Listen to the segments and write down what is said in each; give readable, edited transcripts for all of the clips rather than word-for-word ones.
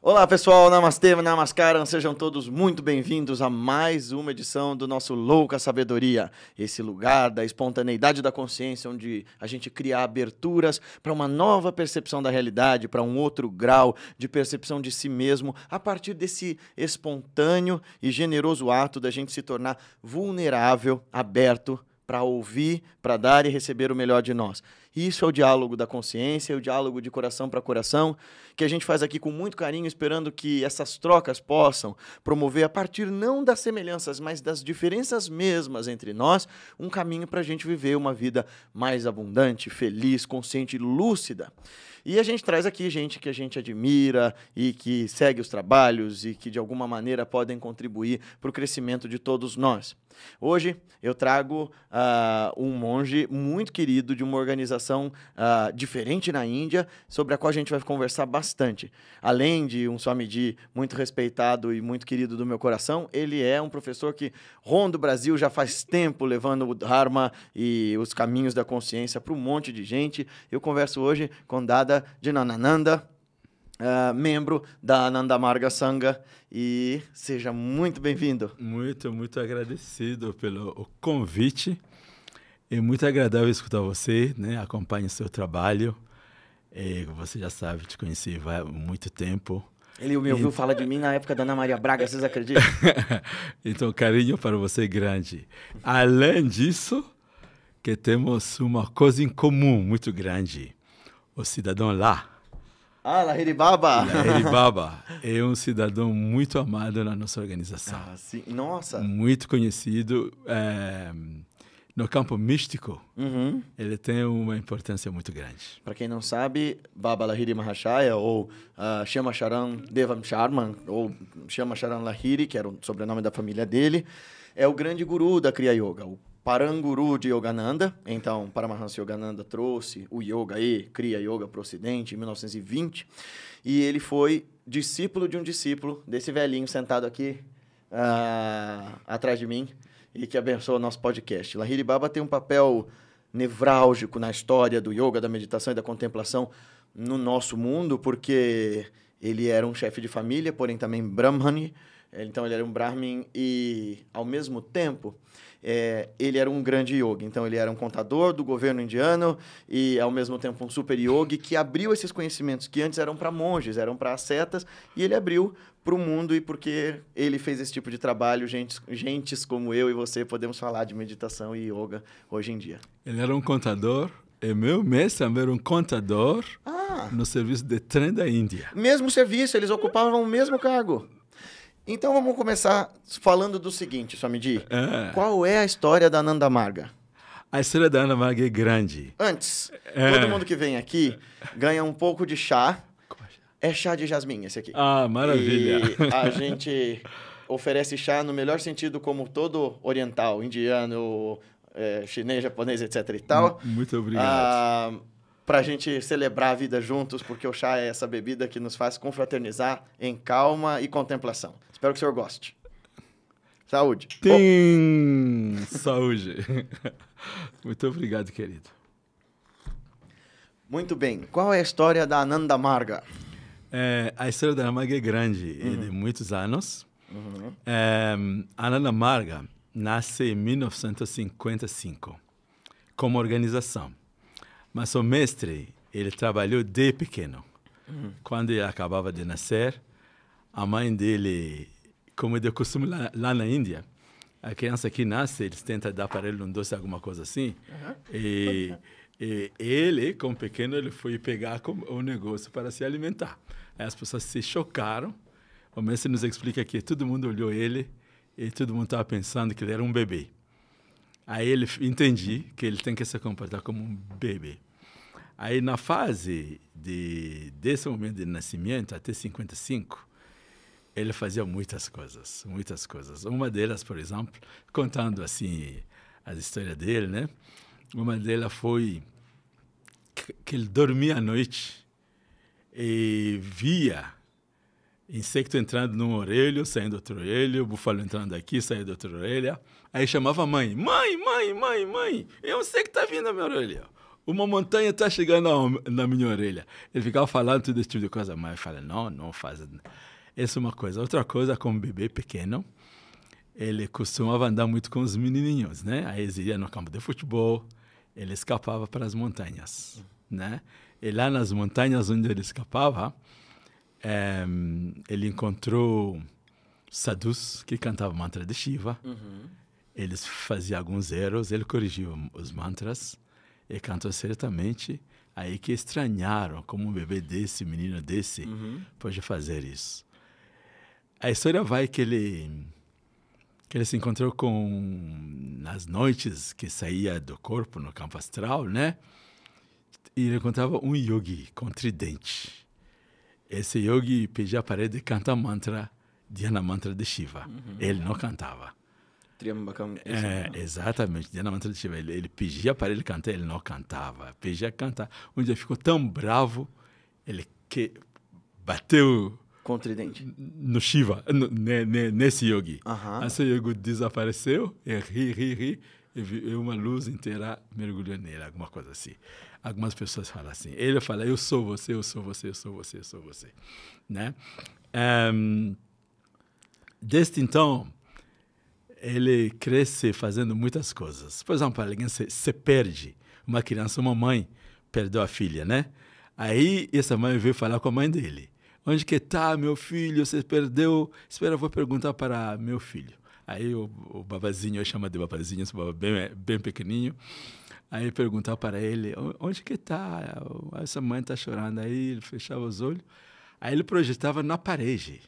Olá pessoal, Namastê, Namaskaram, sejam todos muito bem-vindos a mais uma edição do nosso Louca Sabedoria, esse lugar da espontaneidade da consciência, onde a gente cria aberturas para uma nova percepção da realidade, para um outro grau de percepção de si mesmo, a partir desse espontâneo e generoso ato da gente se tornar vulnerável, aberto, para ouvir, para dar e receber o melhor de nós. Isso é o diálogo da consciência, é o diálogo de coração para coração, que a gente faz aqui com muito carinho, esperando que essas trocas possam promover, a partir não das semelhanças, mas das diferenças mesmas entre nós, um caminho para a gente viver uma vida mais abundante, feliz, consciente e lúcida. E a gente traz aqui gente que a gente admira e que segue os trabalhos e que de alguma maneira podem contribuir para o crescimento de todos nós. Hoje eu trago um monge muito querido de uma organização diferente na Índia, sobre a qual a gente vai conversar bastante. Além de um Swamiji muito respeitado e muito querido do meu coração, ele é um professor que ronda o Brasil já faz tempo, levando o Dharma e os caminhos da consciência para um monte de gente. Eu converso hoje com Dada Janananda, membro da Ananda Marga Sangha, e seja muito bem-vindo. Muito agradecido pelo convite. É muito agradável escutar você, né? Acompanho o seu trabalho. Você já sabe, te conheci há muito tempo. Ele me ouviu falar de mim na época da Ana Maria Braga, vocês acreditam? Então, carinho para você é grande. Além disso, que temos uma coisa em comum muito grande. O cidadão lá. Lahiri Baba! Lahiri Baba é um cidadão muito amado na nossa organização. Sim. Nossa! Muito conhecido no campo místico. Uhum. Ele tem uma importância muito grande. Para quem não sabe, Baba Lahiri Mahashaya, ou Shama Charan Devam Sharman, ou Shama Charan Lahiri, que era o sobrenome da família dele, é o grande guru da Kriya Yoga, o Paranguru de Yogananda. Então, Paramahansa Yogananda trouxe o Yoga e Kriya Yoga para o Ocidente em 1920. E ele foi discípulo de um discípulo desse velhinho sentado aqui atrás de mim e que abençoa o nosso podcast. Lahiri Baba tem um papel nevrálgico na história do yoga, da meditação e da contemplação no nosso mundo, porque ele era um chefe de família, porém também brahmani. Então, ele era um brahmin e, ao mesmo tempo, ele era um grande yogi. Então, ele era um contador do governo indiano e, ao mesmo tempo, um super yogi que abriu esses conhecimentos que antes eram para monges, eram para ascetas, e ele abriu para o mundo. E porque ele fez esse tipo de trabalho, gentes como eu e você podemos falar de meditação e yoga hoje em dia. Ele era um contador. E meu mestre também era um contador no serviço de trem da Índia. Mesmo serviço, eles ocupavam o mesmo cargo. Então, vamos começar falando do seguinte, Swamiji. Qual é a história da Ananda Marga? A história da Ananda Marga é grande. Antes, todo mundo que vem aqui ganha um pouco de chá. É chá de jasmim esse aqui. Maravilha. E a gente oferece chá no melhor sentido, como todo oriental, indiano, chinês, japonês, etc. e tal. Muito obrigado. Para a gente celebrar a vida juntos, porque o chá é essa bebida que nos faz confraternizar em calma e contemplação. Espero que o senhor goste. Saúde. Saúde. Muito obrigado, querido. Muito bem. Qual é a história da Ananda Marga? A história da Ananda Marga é grande, é de muitos anos. A Ananda Marga nasce em 1955, como organização. Mas o mestre, ele trabalhou de pequeno. Quando ele acabava de nascer, a mãe dele, como de costume lá na Índia, a criança que nasce, eles tentam dar para ele um doce, alguma coisa assim. E ele, como pequeno, ele foi pegar o negócio para se alimentar. Aí as pessoas se chocaram. O mestre nos explica que todo mundo olhou ele e todo mundo estava pensando que ele era um bebê. Aí ele entendi que ele tem que se comportar como um bebê. Aí, na fase desse momento de nascimento, até 55, ele fazia muitas coisas. Uma delas, por exemplo, contando assim as histórias dele, né? Uma delas foi que ele dormia à noite e via insecto entrando numa orelha, saindo outra orelha, o búfalo entrando aqui, saindo outra orelha. Aí chamava a mãe, mãe, eu sei que está vindo a minha orelha. uma montanha está chegando na minha orelha. Ele ficava falando todo esse tipo de coisa, mas eu falei, não faz. Essa é uma coisa. Outra coisa, como bebê pequeno, ele costumava andar muito com os menininhos, né? Aí eles iam no campo de futebol, ele escapava para as montanhas, né? E lá nas montanhas onde ele escapava, ele encontrou sadhus que cantavam mantra de Shiva. Eles faziam alguns erros, ele corrigia os mantras e cantou certamente. Aí que estranharam como um bebê desse, menino desse, pode fazer isso. A história vai que ele se encontrou nas noites que saía do corpo no campo astral, né? E ele encontrava um yogi com tridente. Esse yogi pedia para ele cantar mantra, Dhyana Mantra de Shiva. Ele não cantava. Exatamente, Dhyana Mantra de Shiva. Ele pedia para ele cantar, ele não cantava. Pedia cantar. Um dia ficou tão bravo, ele que bateu com tridente no Shiva, nesse yogi. Esse yogi desapareceu, e ri, e uma luz inteira mergulhou nele, alguma coisa assim. Algumas pessoas falam assim. Ele fala, eu sou você, eu sou você, eu sou você, eu sou você. Né? Desde então, ele cresce fazendo muitas coisas. Por exemplo, alguém se perde. Uma criança, uma mãe, perdeu a filha, né? Aí, essa mãe veio falar com a mãe dele. Onde que está meu filho? Você perdeu? Espera, eu vou perguntar para meu filho. Aí o babazinho, eu chamo de babazinho, esse baba bem pequenininho. Aí perguntar para ele, onde que está? Essa mãe está chorando. Aí ele fechava os olhos. Aí ele projetava na parede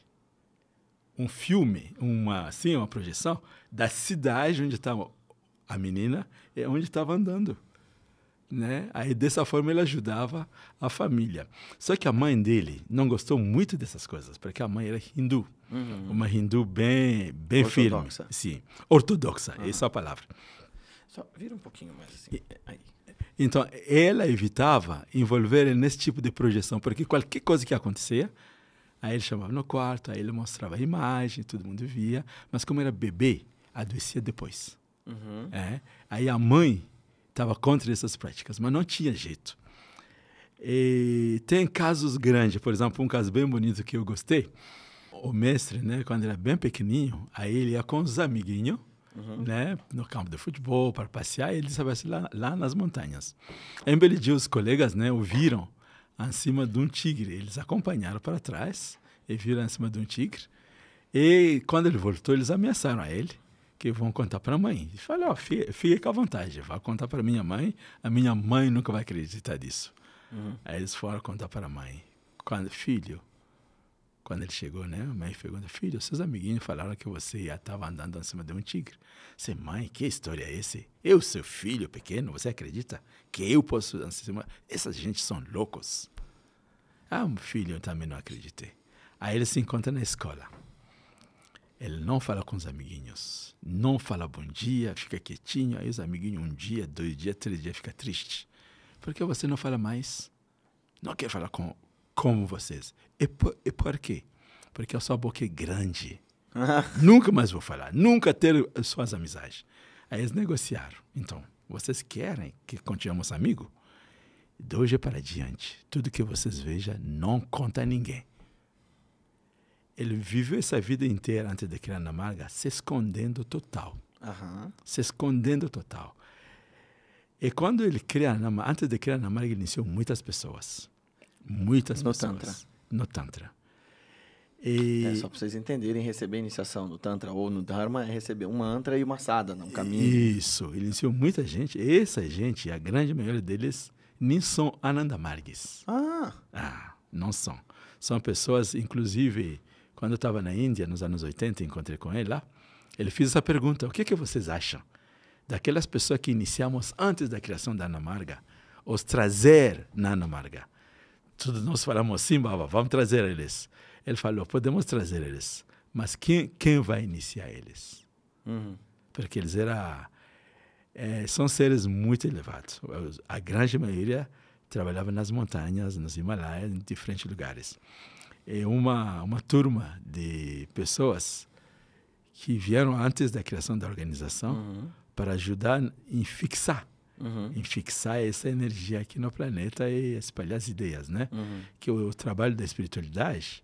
um filme, uma projeção da cidade onde estava a menina e onde estava andando. Né? Aí, dessa forma, ele ajudava a família. Só que a mãe dele não gostou muito dessas coisas, porque a mãe era hindu. Uma hindu bem ortodoxa. Firme. Sim, ortodoxa, essa é a palavra. Só vira um pouquinho mais assim. Aí. Então, ela evitava envolver ele nesse tipo de projeção, porque qualquer coisa que acontecia, aí ele chamava no quarto, aí ele mostrava a imagem, todo mundo via, mas como era bebê, adoecia depois. Aí a mãe estava contra essas práticas, mas não tinha jeito. E tem casos grandes, por exemplo, um caso bem bonito que eu gostei. O mestre, né, quando era bem pequenininho, aí ele ia com os amiguinhos, né, no campo de futebol para passear, e ele desapareceu lá nas montanhas. Aí, um belo dia, os colegas, né, o viram em cima de um tigre. Eles acompanharam para trás e viram em cima de um tigre. E quando ele voltou, eles ameaçaram a ele que vão contar para a mãe. Ele falou, fica à vontade, vai contar para a minha mãe nunca vai acreditar disso. Aí eles foram contar para a mãe. Quando ele chegou, né, a mãe pergunta, filho, seus amiguinhos falaram que você estava andando em cima de um tigre. Você, mãe, que história é essa? Eu, seu filho pequeno, você acredita que eu posso andar em cima? Essas gente são loucos. Meu filho, eu também não acreditei. Aí ele se encontra na escola. Ele não fala com os amiguinhos, não fala bom dia, fica quietinho. Aí os amiguinhos, 1 dia, 2 dias, 3 dias, fica triste. Por que você não fala mais? Não quer falar como vocês. E por quê? Porque a sua boca é grande. Nunca mais vou falar, nunca ter suas amizades. Aí eles negociaram. Então, vocês querem que continuemos amigos? De hoje para diante, tudo que vocês vejam, não conta a ninguém. Ele viveu essa vida inteira antes de criar a Ana Marga se escondendo total. Se escondendo total. E quando ele antes de criar a Ana Marga, ele iniciou muitas pessoas. Muitas pessoas. No Tantra. Só para vocês entenderem, receber a iniciação no Tantra ou no Dharma é receber um mantra e uma sadhana, um caminho. Isso. Ele iniciou muita gente. Essa gente, a grande maioria deles, nem são Anandamargis. Não são. São pessoas, inclusive, quando eu estava na Índia, nos anos 80, encontrei com ele lá, ele fez essa pergunta, o que vocês acham daquelas pessoas que iniciamos antes da criação da Ana Marga, os trazer na Ana Marga? Todos nós falamos assim, Baba, vamos trazer eles. Ele falou, podemos trazer eles, mas quem vai iniciar eles? Porque eles são seres muito elevados. A grande maioria trabalhava nas montanhas, nos Himalaias, em diferentes lugares. E uma turma de pessoas que vieram antes da criação da organização para ajudar em fixar em fixar essa energia aqui no planeta e espalhar as ideias, né? Que o trabalho da espiritualidade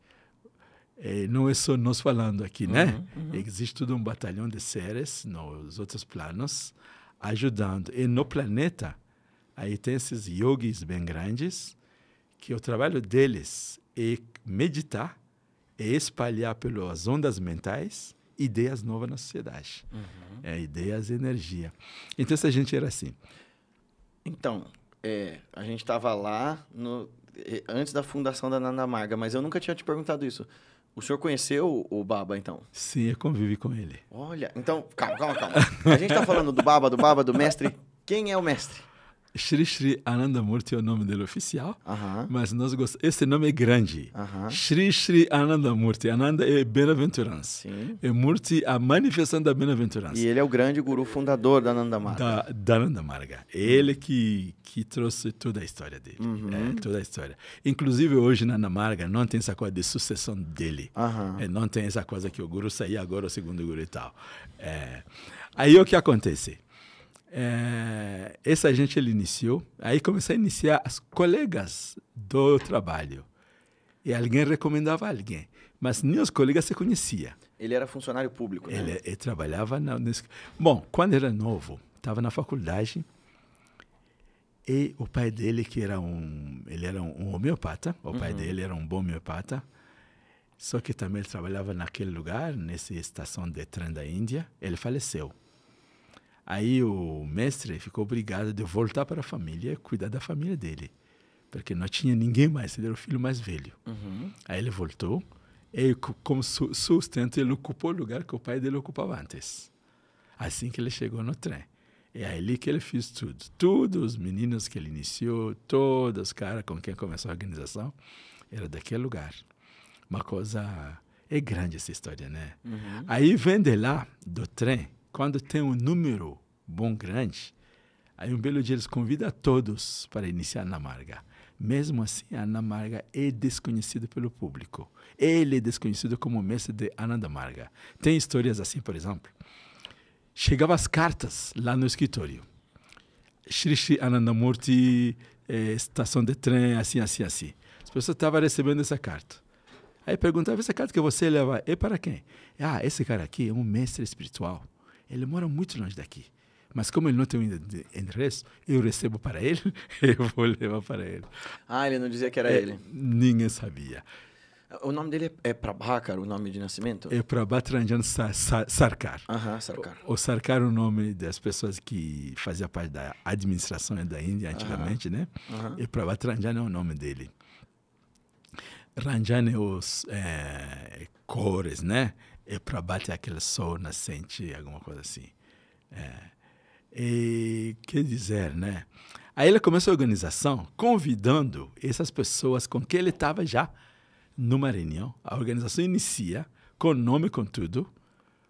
não é só nós falando aqui, né? Existe todo um batalhão de seres nos outros planos ajudando. E no planeta, aí tem esses yogis bem grandes, que o trabalho deles é meditar e espalhar pelas ondas mentais ideias novas na sociedade. Ideias e energia. Então, essa gente era assim. Então, a gente estava lá antes da fundação da Nanda Marga, mas eu nunca tinha te perguntado isso. O senhor conheceu o Baba, então? Sim, eu convivi com ele. Olha, então, calma. A gente está falando do Baba, do mestre. Quem é o mestre? Shri Shri Anandamurti é o nome dele oficial, mas nós gostamos. Esse nome é grande. Shri Shri Anandamurti. Ananda é bem-aventurança. É Murti, a manifestação da bem-aventurança. E ele é o grande guru fundador da Nanda Marga. Da Nanda Marga. Ele que trouxe toda a história dele. Toda a história. Inclusive, hoje na Nanda Marga não tem essa coisa de sucessão dele. Não tem essa coisa que o guru saía agora, o segundo guru e tal. Aí o que acontece? Essa gente ele iniciou, aí começou a iniciar as colegas do trabalho. E alguém recomendava alguém, mas nem os colegas se conheciam. Ele era funcionário público, né? Ele trabalhava Bom, quando era novo, estava na faculdade, e o pai dele, ele era um homeopata, o pai dele era um bom homeopata, só que também ele trabalhava naquele lugar, nessa estação de trem da Índia, ele faleceu. Aí o mestre ficou obrigado de voltar para a família e cuidar da família dele, porque não tinha ninguém mais, ele era o filho mais velho. Aí ele voltou e, como sustento, ele ocupou o lugar que o pai dele ocupava antes. Assim que ele chegou no trem. É ali que ele fez tudo. Todos os meninos que ele iniciou, todos os caras com quem começou a organização, era daquele lugar. Uma coisa... É grande essa história, né? Aí vem de lá, do trem, quando tem um número bom grande, aí um belo dia eles convidam a todos para iniciar a Nanda Marga. Mesmo assim, a Nanda Marga é desconhecido pelo público. Ele é desconhecido como mestre de Ananda Marga. Tem histórias assim, por exemplo. Chegavam as cartas lá no escritório. Shri Shri Anandamurti, estação de trem, assim. As pessoas estavam recebendo essa carta. Aí perguntava, essa carta que você leva é para quem? Esse cara aqui é um mestre espiritual. Ele mora muito longe daqui. Mas como ele não tem um endereço, eu recebo para ele, eu vou levar para ele. Ele não dizia que era ele? Ninguém sabia. O nome dele é Prabhakar, o nome de nascimento? É Prabhatranjan Sarkar. Sarkar. O Sarkar é o nome das pessoas que faziam parte da administração da Índia antigamente, né? E Prabhatranjan é o nome dele. Ranjan é os cores, né? E Prabhat é aquele sol nascente, alguma coisa assim. E quer dizer, né? Aí ele começou a organização convidando essas pessoas com quem ele estava já numa reunião. A organização inicia com nome, com tudo,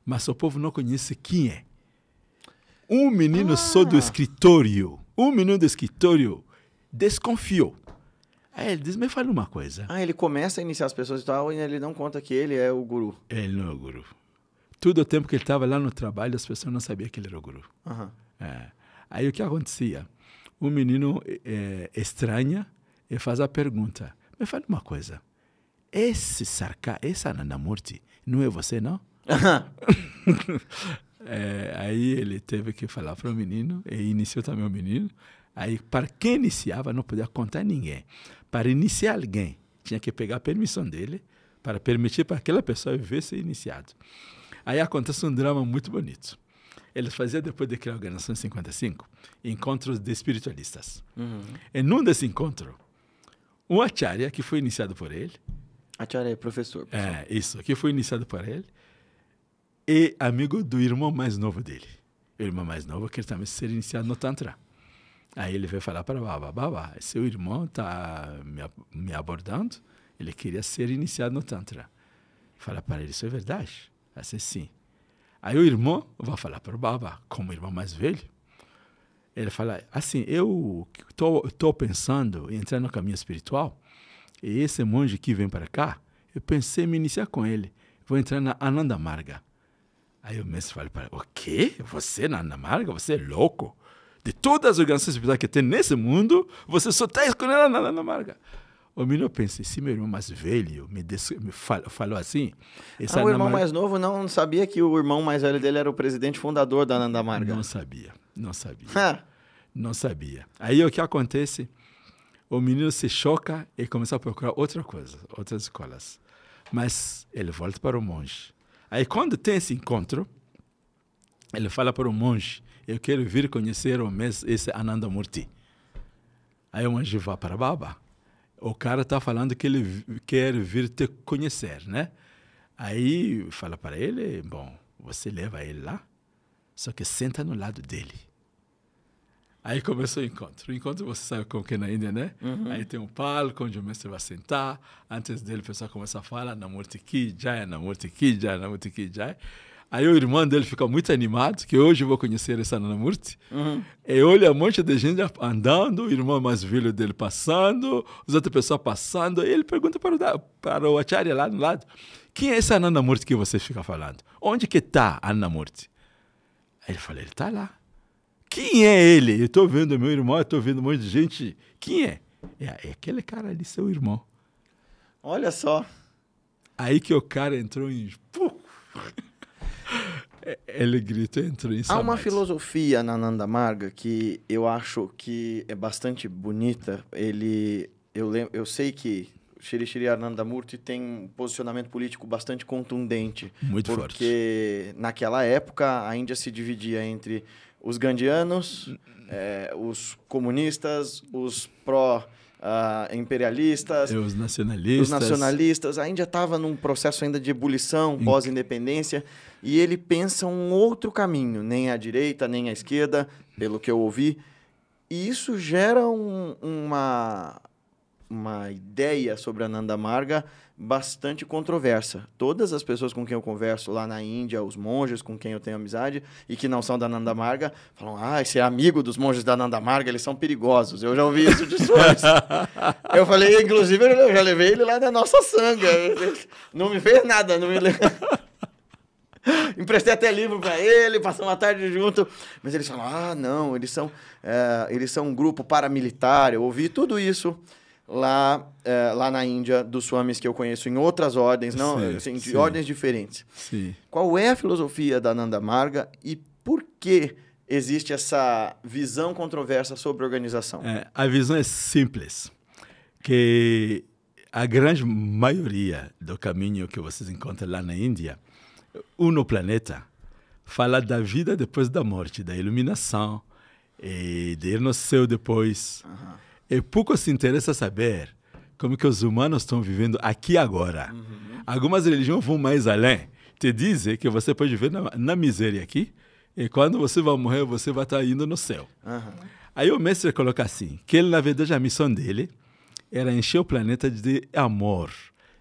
mas o povo não conhece quem é. Um menino só do escritório, desconfiou. Aí ele diz, me fala uma coisa. Ele começa a iniciar as pessoas e tal, e ele não conta que ele é o guru. Ele não é o guru. Todo o tempo que ele estava lá no trabalho, as pessoas não sabiam que ele era o guru. Aí o que acontecia? O menino estranha e faz a pergunta. Me fala uma coisa. Esse Sarkar, esse Anandamurti, não é você, não? Aí ele teve que falar para o menino, e iniciou também o menino. Aí, para quem iniciava, não podia contar ninguém. Para iniciar alguém, tinha que pegar a permissão dele para permitir para aquela pessoa viver ser iniciado. Aí acontece um drama muito bonito. Eles faziam, depois de criar a organização em 55, encontros de espiritualistas. E num desse encontro, um acharya, que foi iniciado por ele... Acharya é professor. Isso, que foi iniciado por ele, e amigo do irmão mais novo dele. O irmão mais novo quer também ser iniciado no Tantra. Aí ele veio falar para Baba, seu irmão está me abordando, ele queria ser iniciado no Tantra. Fala para ele, isso é verdade? Assim, sim. Aí o irmão vai falar para o Baba, como irmão mais velho. Ele fala, assim, eu estou pensando em entrar no caminho espiritual, e esse monge que vem para cá, eu pensei em me iniciar com ele. Vou entrar na Ananda Marga. Aí o mestre fala para ele, o quê? Você na Ananda Marga? Você é louco? De todas as organizações espirituais que tem nesse mundo, você só está escolhendo a Ananda Marga. O menino pensa, se meu irmão mais velho falou assim... O irmão mais novo não sabia que o irmão mais velho dele era o presidente fundador da Ananda Marga. Não sabia. Não sabia. Aí o que acontece? O menino se choca e começa a procurar outra coisa, outras escolas. Mas ele volta para o monge. Aí quando tem esse encontro, ele fala para o monge, eu quero vir conhecer esse Ananda Murti. Aí o monge vai para Baba. O cara está falando que ele quer vir te conhecer, né? Aí fala para ele, bom, você leva ele lá, só que senta no lado dele. Aí começou o encontro. O encontro você sabe como que é na Índia, né? Uhum. Aí tem um palco onde o mestre vai sentar. Antes dele o pessoal começa a falar, Namurti Ki Jai, Namurti Ki Jai, Namurti Ki Jai. Aí o irmão dele fica muito animado, que hoje eu vou conhecer essa Namurti. Uhum. E olha um monte de gente andando, o irmão mais velho dele passando, as outras pessoas passando. E ele pergunta para o Acharya lá do lado, quem é essa Namurti que você fica falando? Onde que está a Namurti? Aí ele fala, ele está lá. Quem é ele? Eu estou vendo meu irmão, eu estou vendo um monte de gente. Quem é? É aquele cara ali, seu irmão. Olha só. Aí que o cara entrou em... Ele gritou, entrou em Há uma filosofia na Ananda Marga que eu acho que é bastante bonita. Eu sei que Shri Shri Anandamurti tem um posicionamento político bastante contundente. Muito forte. Porque naquela época a Índia se dividia entre os gandianos, os comunistas, os pró-imperialistas, os nacionalistas. A Índia estava num processo ainda de ebulição, pós-independência, e ele pensa um outro caminho, nem à direita, nem à esquerda, pelo que eu ouvi. E isso gera uma ideia sobre a Ananda Marga bastante controversa. Todas as pessoas com quem eu converso lá na Índia, os monges com quem eu tenho amizade e que não são da Ananda Marga, falam, esse é amigo dos monges da Ananda Marga, eles são perigosos. Eu já ouvi isso de sonhos. Eu falei, inclusive, eu já levei ele lá na nossa sanga. Não me fez nada, não me emprestei até livro para ele, passamos uma tarde junto, mas eles falam, não, eles são um grupo paramilitar. Eu ouvi tudo isso lá na Índia, dos swamis que eu conheço em outras ordens, não, assim, de ordens diferentes. Sim. Qual é a filosofia da Ananda Marga e por que existe essa visão controversa sobre a organização? A visão é simples, que a grande maioria do caminho que vocês encontram lá na Índia, no planeta, fala da vida depois da morte, da iluminação, e de ir no céu depois. Uhum. E pouco se interessa saber como que os humanos estão vivendo aqui agora. Uhum. Algumas religiões vão mais além. Te dizem que você pode viver na miséria aqui, e quando você vai morrer, você vai estar indo no céu. Uhum. Aí o mestre coloca assim, que ele, na verdade, a missão dele era encher o planeta de amor,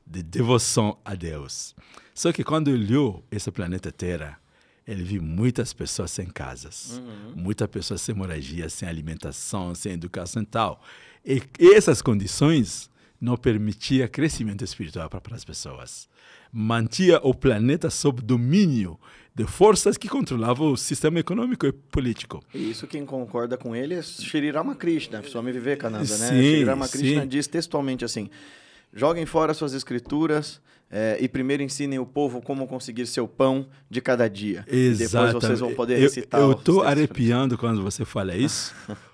de devoção a Deus. Só que quando ele olhou esse planeta Terra, ele viu muitas pessoas sem casas, muitas pessoas sem moradia, sem alimentação, sem educação e tal. E essas condições não permitiam crescimento espiritual para as pessoas. Mantinha o planeta sob domínio de forças que controlavam o sistema econômico e político. E isso quem concorda com ele é Shri Ramakrishna, Swami Vivekananda, né? Sim, Shri Ramakrishna diz textualmente assim, joguem fora suas escrituras e primeiro ensinem o povo como conseguir seu pão de cada dia. Exatamente. E depois vocês vão poder recitar. Eu estou arrepiando quando você fala isso,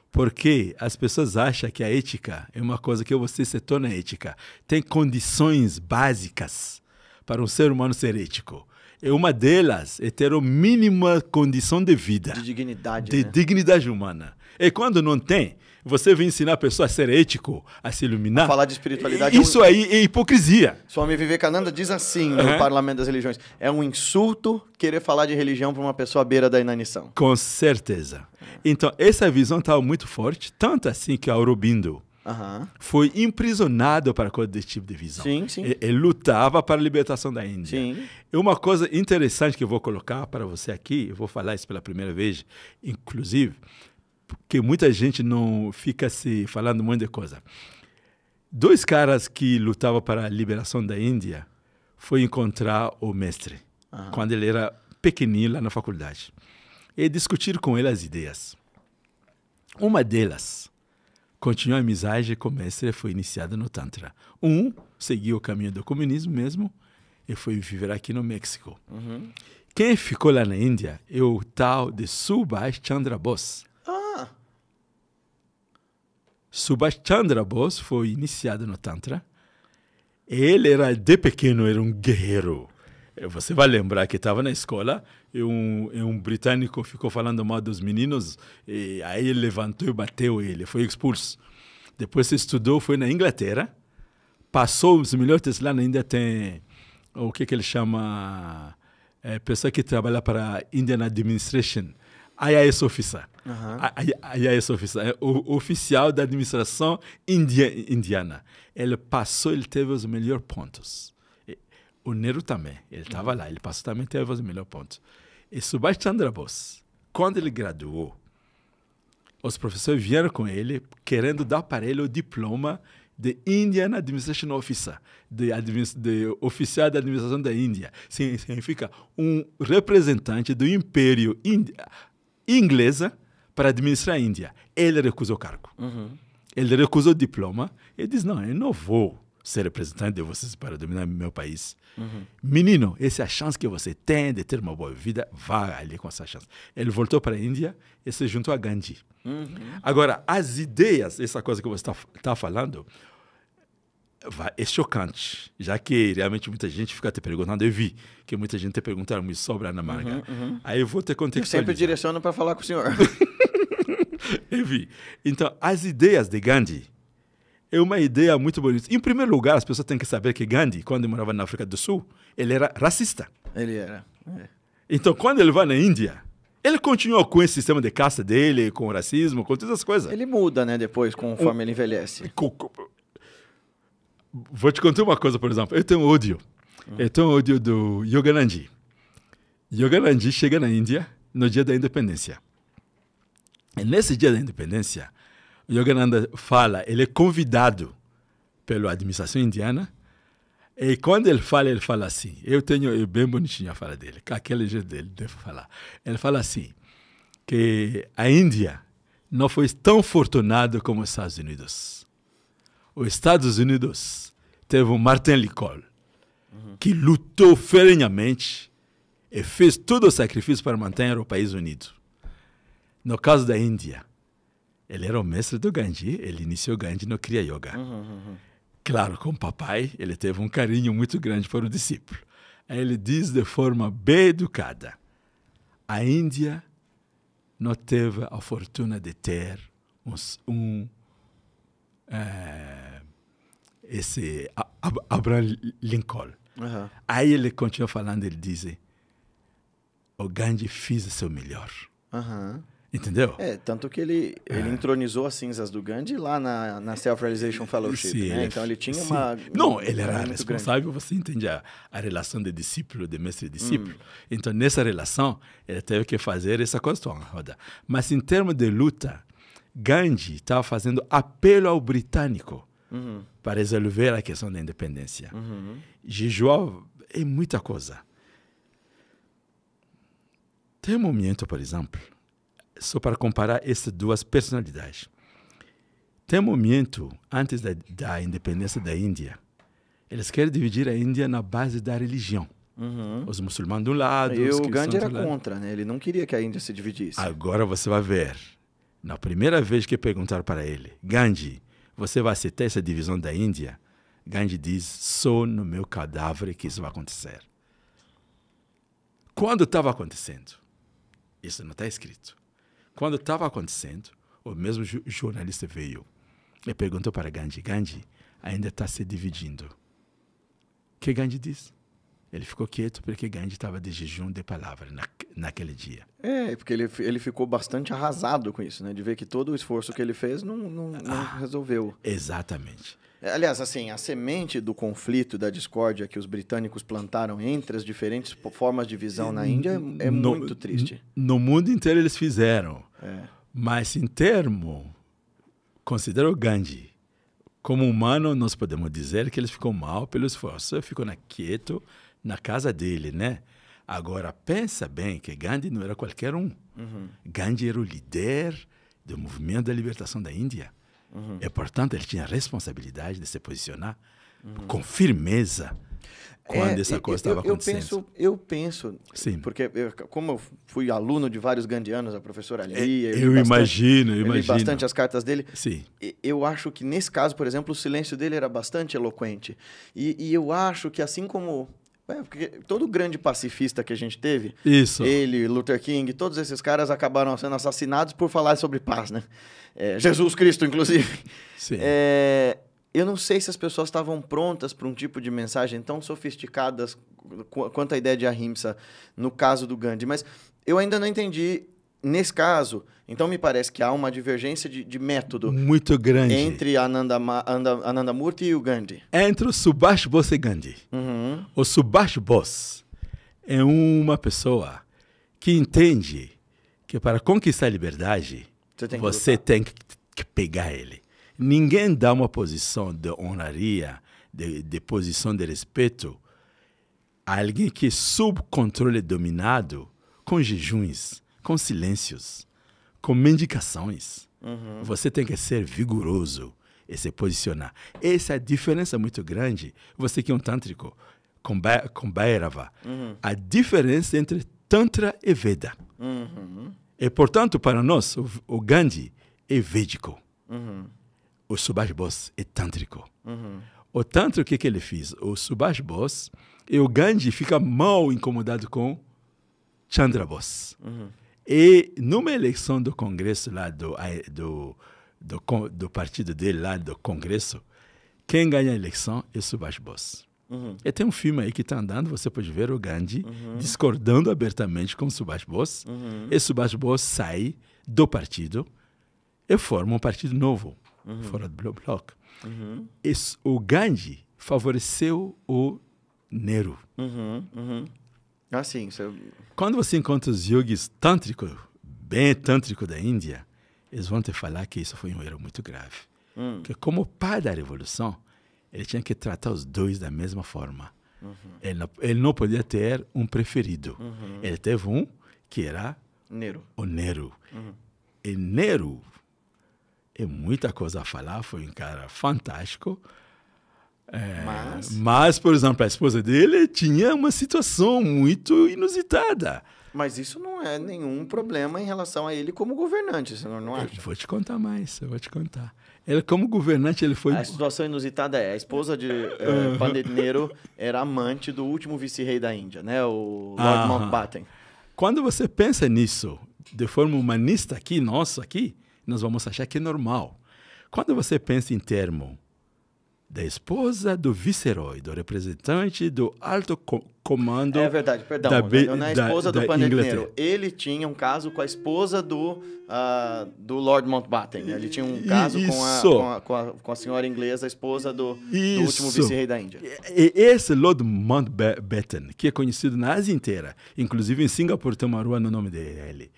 porque as pessoas acham que a ética é uma coisa que você se torna ética. Tem condições básicas para um ser humano ser ético. E uma delas é ter a mínima condição de vida. De dignidade, de dignidade humana. E quando não tem, você vem ensinar a pessoa a ser ético, a se iluminar. A falar de espiritualidade. Isso aí é hipocrisia. Swami Vivekananda diz assim no Parlamento das Religiões. É um insulto querer falar de religião para uma pessoa à beira da inanição. Com certeza. Então, essa visão estava muito forte, tanto assim que Aurobindo foi imprisionado para esse tipo de visão. Sim, sim. Ele lutava para a libertação da Índia. Sim. E uma coisa interessante que eu vou colocar para você aqui, eu vou falar isso pela primeira vez, inclusive, porque muita gente não fica se falando um monte de coisa. 2 caras que lutavam para a liberação da Índia foi encontrar o mestre, quando ele era pequenininho lá na faculdade, e discutir com ele as ideias. Uma delas continuou a amizade com o mestre e foi iniciada no Tantra. Seguiu o caminho do comunismo mesmo e foi viver aqui no México. Quem ficou lá na Índia é o tal de Subhash Chandra Bose. Subhash Chandra Bose foi iniciado no Tantra. Ele era, de pequeno, era um guerreiro. Você vai lembrar que estava na escola e um britânico ficou falando mal dos meninos e aí ele levantou e bateu ele, foi expulso. Depois ele estudou, foi na Inglaterra, passou os melhores testes lá na Índia, tem o que ele chama, pessoa que trabalha para a Indian Administration, IAS Officer. IAS Officer, é o oficial da administração indiana. Ele passou, ele teve os melhores pontos. O Nehru também, ele estava lá, ele passou também, teve os melhores pontos. E Subhash Chandra Bose, quando ele graduou, os professores vieram com ele, querendo dar para ele o diploma de Indian Administration Officer, de oficial da administração da Índia. Significa um representante do Império inglesa para administrar a Índia. Ele recusou o cargo. Ele recusou o diploma e disse, não, eu não vou ser representante de vocês para dominar meu país. Menino, essa é a chance que você tem de ter uma boa vida, vá ali com essa chance. Ele voltou para a Índia e se juntou a Gandhi. Agora, as ideias, essa coisa que você está falando, é chocante, já que realmente muita gente fica te perguntando, eu vi que muita gente te perguntaram sobre a Ana Marga. Aí eu vou te contextualizar. Eu sempre direciono para falar com o senhor. Eu vi. Então, as ideias de Gandhi é uma ideia muito bonita. Em primeiro lugar, as pessoas têm que saber que Gandhi, quando morava na África do Sul, ele era racista. Ele era. Então, quando ele vai na Índia, ele continua com esse sistema de caça dele, com o racismo, com todas as coisas. Ele muda, né, depois, conforme ele envelhece. Vou te contar uma coisa, por exemplo. Eu tenho ódio. Eu tenho ódio do Yoganandi. Yoganandi chega na Índia no dia da independência. E nesse dia da independência, o Yogananda fala, ele é convidado pela administração indiana, e quando ele fala assim, é bem bonitinho a fala dele, aquele jeito dele de falar. Ele fala assim, que a Índia não foi tão fortunada como os Estados Unidos. Os Estados Unidos teve um Martin Licol, que lutou ferrenhamente e fez todo o sacrifício para manter o país unido. No caso da Índia, ele era o mestre do Gandhi, ele iniciou Gandhi no Kriya Yoga. Claro, com o papai, ele teve um carinho muito grande para o discípulo. Aí ele diz de forma bem educada, a Índia não teve a fortuna de ter esse Abraham Lincoln. Aí ele continua falando, ele diz, o Gandhi fez o seu melhor. Entendeu? Tanto que ele entronizou as cinzas do Gandhi lá na Self-Realization Fellowship. Sim, né? Então ele tinha uma... Não, ele era responsável, você entende a relação de discípulo, de mestre e discípulo. Então, nessa relação, ele teve que fazer essa coisa toda. Mas em termos de luta, Gandhi estava fazendo apelo ao britânico para resolver a questão da independência. Jejuar é muita coisa. Tem um momento, por exemplo, só para comparar essas duas personalidades. Tem um momento, antes da independência da Índia, eles querem dividir a Índia na base da religião. Os muçulmanos de um lado, os cristãos do outro. E o Gandhi era contra, né? Ele não queria que a Índia se dividisse. Agora você vai ver. Na primeira vez que perguntaram para ele, Gandhi, você vai aceitar essa divisão da Índia? Gandhi diz, só no meu cadáver que isso vai acontecer. Quando estava acontecendo, isso não está escrito. Quando estava acontecendo, o mesmo jornalista veio e perguntou para Gandhi, Gandhi, ainda está se dividindo. O que Gandhi disse? Ele ficou quieto porque Gandhi estava de jejum de palavra naquele dia. Porque ele ficou bastante arrasado com isso, né? De ver que todo o esforço que ele fez não resolveu. Exatamente. Aliás, assim, a semente do conflito, da discórdia que os britânicos plantaram entre as diferentes formas de visão na Índia é muito triste. No mundo inteiro eles fizeram. Mas em termo, considero Gandhi como humano, nós podemos dizer que eles ficou mal pelo esforço, ficou quieto na casa dele, né? Agora, pensa bem que Gandhi não era qualquer um. Gandhi era o líder do movimento da libertação da Índia. E, portanto, ele tinha a responsabilidade de se posicionar com firmeza quando essa coisa estava acontecendo. Eu penso, sim. Porque como eu fui aluno de vários gandianos, a professora lia... Eu imagino. Eu li bastante as cartas dele. Sim. Eu acho que, nesse caso, por exemplo, o silêncio dele era bastante eloquente. E eu acho que, assim como... porque todo grande pacifista que a gente teve, ele, Luther King, todos esses caras acabaram sendo assassinados por falar sobre paz, né? Jesus Cristo, inclusive. Sim. Eu não sei se as pessoas estavam prontas para um tipo de mensagem tão sofisticadas quanto a ideia de ahimsa no caso do Gandhi, mas eu ainda não entendi nesse caso. Então me parece que há uma divergência de método muito grande entre Ananda Murti e o Gandhi. Entre o Subhash Bose e Gandhi. O Subhash Bose é uma pessoa que entende que para conquistar a liberdade você tem que pegar ele. Ninguém dá uma posição de honraria, de posição de respeito a alguém que é sob controle dominado com jejuns, com silêncios, com mendicações. Você tem que ser vigoroso e se posicionar. Essa é a diferença muito grande. Você que é um tântrico, com Bhairava. A diferença entre Tantra e Veda. E, portanto, para nós, o Gandhi é védico. O Subhash Bose é tântrico. O Tantra, o que ele fez? O Subhash Bose e o Gandhi ficam mal incomodados com Chandra Bose. E numa eleição do Congresso lá do partido dele lá do Congresso, quem ganha a eleição é o Subhash Bose. E tem um filme aí que está andando, você pode ver o Gandhi discordando abertamente com o Subhash Bose. E o Subhash Bose sai do partido e forma um partido novo, fora do bloco. O Gandhi favoreceu o Nehru. Sim. Quando você encontra os yogis tântricos, bem tântricos da Índia, eles vão te falar que isso foi um erro muito grave. Que como pai da revolução, ele tinha que tratar os dois da mesma forma. Ele não podia ter um preferido. Ele teve um que era o Nehru. E Nehru, é muita coisa a falar, foi um cara fantástico. Mas, por exemplo, a esposa dele tinha uma situação muito inusitada. Mas isso não é nenhum problema em relação a ele como governante, você não acha? Eu vou te contar mais, Ele, como governante, ele foi... A situação inusitada a esposa de Pandit Nehru era amante do último vice-rei da Índia, né? O Lord Mountbatten. Quando você pensa nisso, de forma humanista aqui, nós vamos achar que é normal. Quando você pensa em termos da esposa do viceroy, do representante do alto comando... É verdade, perdão. Na esposa do Pandit Nehru. Ele tinha um caso com a esposa do Lord Mountbatten. Ele tinha um caso com a senhora inglesa, a esposa do último vice-rei da Índia. E esse Lord Mountbatten, que é conhecido na Ásia inteira, inclusive em Singapura tem uma rua no nome dele.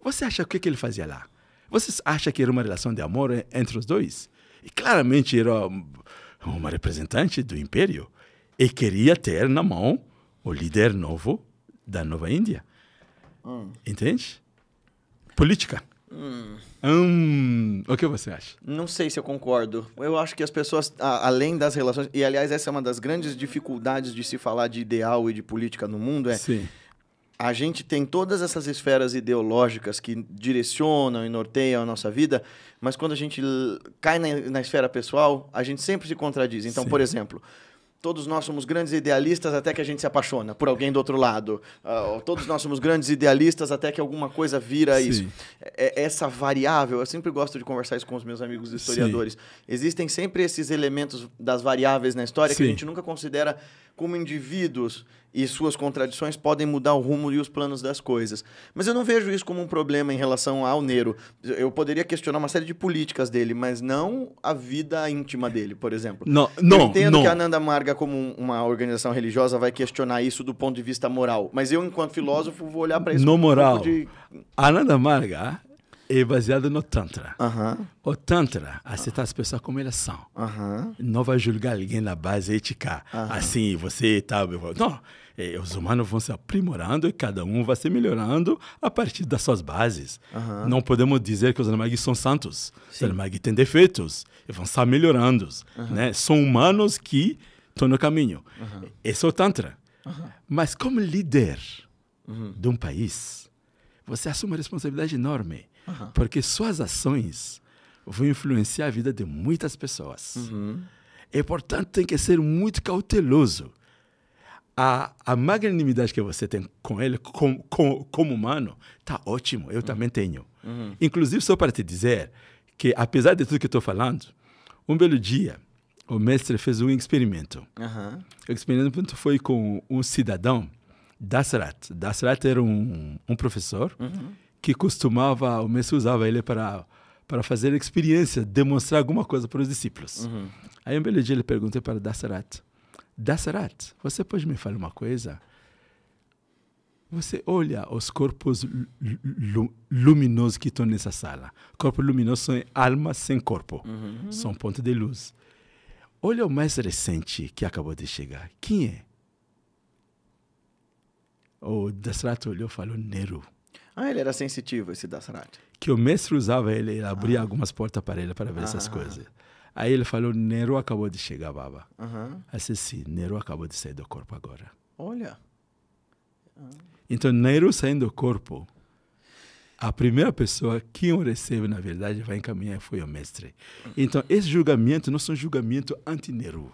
Você acha o que ele fazia lá? Você acha que era uma relação de amor entre os dois? E claramente era uma representante do império e queria ter na mão o líder novo da Nova Índia. Entende? Política. O que você acha? Não sei se eu concordo. Eu acho que as pessoas, além das relações... E, aliás, essa é uma das grandes dificuldades de se falar de ideal e de política no mundo. Sim. A gente tem todas essas esferas ideológicas que direcionam e norteiam a nossa vida, mas quando a gente cai na esfera pessoal, a gente sempre se contradiz. Então, por exemplo, todos nós somos grandes idealistas até que a gente se apaixona por alguém do outro lado. Todos nós somos grandes idealistas até que alguma coisa vira isso. Essa variável, eu sempre gosto de conversar isso com os meus amigos historiadores. Existem sempre esses elementos das variáveis na história que a gente nunca considera como indivíduos e suas contradições podem mudar o rumo e os planos das coisas. Mas eu não vejo isso como um problema em relação ao Nehru. Eu poderia questionar uma série de políticas dele, mas não a vida íntima dele, por exemplo. Eu entendo que a Ananda Marga, como uma organização religiosa, vai questionar isso do ponto de vista moral. Mas eu, enquanto filósofo, vou olhar para isso no moral. de... A Ananda Marga é baseado no Tantra. Aham. O Tantra aceita as pessoas como elas são. Aham. Não vai julgar alguém na base ética. Assim, você tá... Não, os humanos vão se aprimorando e cada um vai se melhorando a partir das suas bases. Não podemos dizer que os animais são santos. Os animais têm defeitos e vão estar melhorando. Né? São humanos que estão no caminho. Esse é o Tantra. Mas como líder de um país, você assume uma responsabilidade enorme. Porque suas ações vão influenciar a vida de muitas pessoas. E, portanto, tem que ser muito cauteloso. A magnanimidade que você tem com ele, como humano, está ótimo. Eu também tenho. Inclusive, só para te dizer que, apesar de tudo que estou falando, um belo dia, o mestre fez um experimento. O experimento foi com um cidadão, Dasrat. Dasrat era um professor que costumava, o mestre usava ele para fazer experiência, demonstrar alguma coisa para os discípulos. Aí um belo dia ele perguntou para Dasrat, Dasrat, você pode me falar uma coisa? Você olha os corpos luminosos que estão nessa sala. Corpos luminosos são almas sem corpo. São pontos de luz. Olha o mais recente que acabou de chegar. Quem é? O Dasrat olhou e falou, Nehru. Ele era sensitivo, esse Dasrat. Que o mestre usava ele abria algumas portas para ele para ver essas coisas. Aí ele falou, Nehru acabou de chegar, Baba. Assim, sim, Nehru acabou de sair do corpo agora. Olha. Então, Nehru saindo do corpo, a primeira pessoa que o recebe, na verdade, vai encaminhar foi o mestre. Então, esse julgamento não é um julgamento anti-Nehru.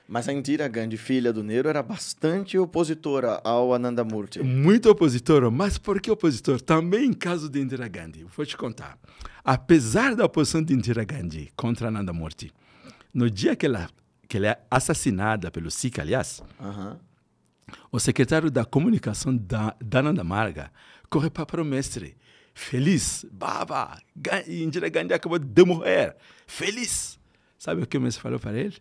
Mas a Indira Gandhi, filha do Nehru, era bastante opositora ao Anandamurti. Muito opositora, mas por que opositor? Também em caso de Indira Gandhi. Vou te contar. Apesar da oposição de Indira Gandhi contra Anandamurti, no dia que ela é assassinada pelo Sikh, aliás, o secretário da comunicação da Ananda Marga corre para o mestre. Feliz. Baba, Indira Gandhi acabou de morrer. Feliz. Sabe o que o mestre falou para ele?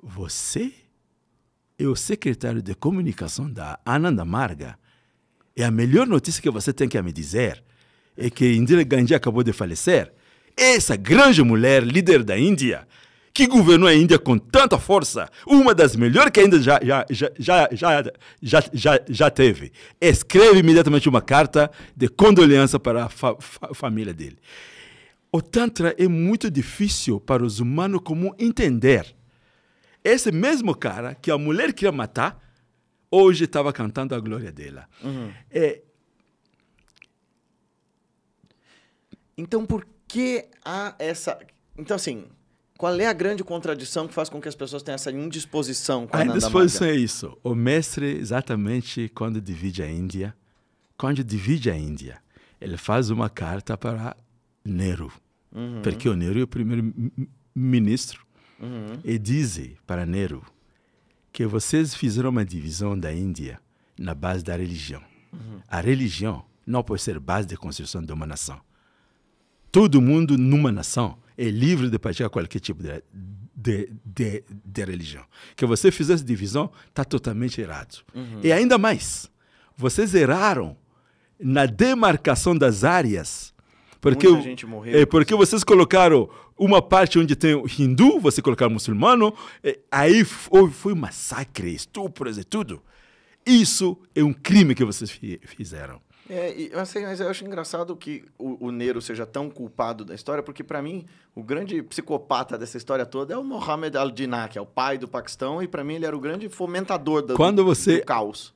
Você é o secretário de comunicação da Ananda Marga. E a melhor notícia que você tem que me dizer é que Indira Gandhi acabou de falecer. Essa grande mulher, líder da Índia, que governou a Índia com tanta força, uma das melhores que ainda já teve. Escreve imediatamente uma carta de condolência para a família dele. O Tantra é muito difícil para os humanos comuns entender. Esse mesmo cara que a mulher queria matar, hoje estava cantando a glória dela. Então, por que há essa... Então, assim, qual é a grande contradição que faz com que as pessoas tenham essa indisposição com a Ananda Marga? A indisposição é isso. O mestre, exatamente quando divide a Índia, ele faz uma carta para Nehru. Porque o Nehru é o primeiro-ministro. E diz para Nehru que vocês fizeram uma divisão da Índia na base da religião. A religião não pode ser base de construção de uma nação. Todo mundo numa nação é livre de praticar qualquer tipo de religião. Que você fizer essa divisão está totalmente errado. E ainda mais, vocês erraram na demarcação das áreas. Porque, muita gente morreu. Porque vocês colocaram uma parte onde tem o hindu, você colocaram o muçulmano, aí foi um massacre, estupros e tudo. Isso é um crime que vocês fizeram. Mas eu acho engraçado que o Nehru seja tão culpado da história, porque, para mim, o grande psicopata dessa história toda é o Mohammed al-Jinnah, que é o pai do Paquistão, e, para mim, ele era o grande fomentador do caos.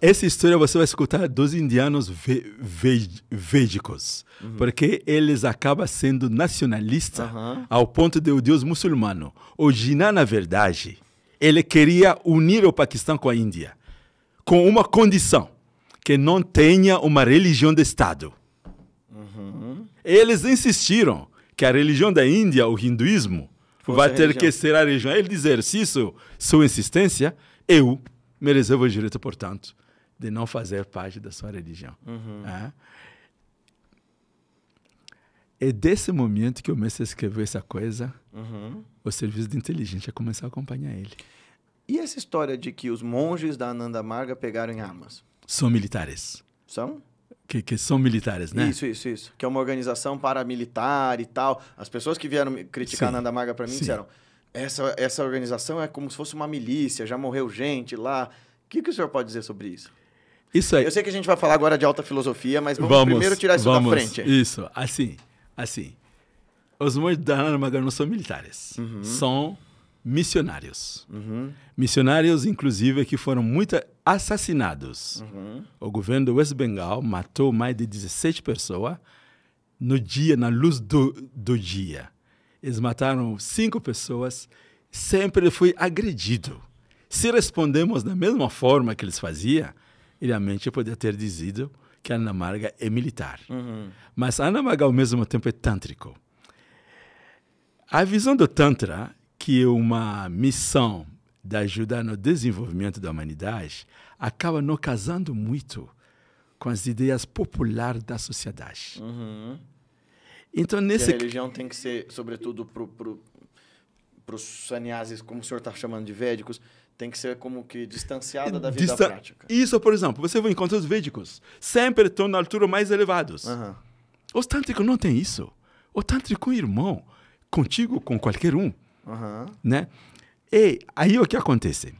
Essa história você vai escutar dos indianos védicos, porque eles acabam sendo nacionalistas ao ponto de o Deus muçulmano. O Jinnah, na verdade, ele queria unir o Paquistão com a Índia, com uma condição, que não tenha uma religião de Estado. Eles insistiram que a religião da Índia, o hinduísmo, vai ter que ser a religião. Eles disseram, se isso sua insistência, eu me reservo o direito, portanto, de não fazer parte da sua religião. É desse momento que o mestre escreveu essa coisa, o serviço de inteligência começou a acompanhar ele. E essa história de que os monges da Ananda Marga pegaram em armas? São militares. São? que são militares, né? Isso. Que é uma organização paramilitar e tal. As pessoas que vieram criticar a Nanda Marga para mim disseram, essa organização é como se fosse uma milícia, já morreu gente lá. O que o senhor pode dizer sobre isso? Isso aí. Eu sei que a gente vai falar agora de alta filosofia, mas vamos primeiro tirar isso da frente. Isso, assim. Os monges da Nanda Marga não são militares, são missionários. Missionários, inclusive, que foram muito assassinados. O governo do West Bengal matou mais de 17 pessoas no dia, na luz do dia. Eles mataram 5 pessoas, sempre foi agredido. Se respondemos da mesma forma que eles faziam, realmente eu poderia ter dizido que a Nanda Marga é militar. Mas a Nanda Marga, ao mesmo tempo, é tântrico. A visão do Tantra, que é uma missão de ajudar no desenvolvimento da humanidade, acaba não casando muito com as ideias populares da sociedade. Então, a religião tem que ser, sobretudo, para os sannyasis, como o senhor está chamando de védicos, tem que ser como que distanciada da vida prática. Isso, por exemplo, você vai encontrar os védicos, sempre estão na altura mais elevados. Os tântricos não têm isso. O tântrico é irmão, contigo, com qualquer um. Né? E aí o que acontece?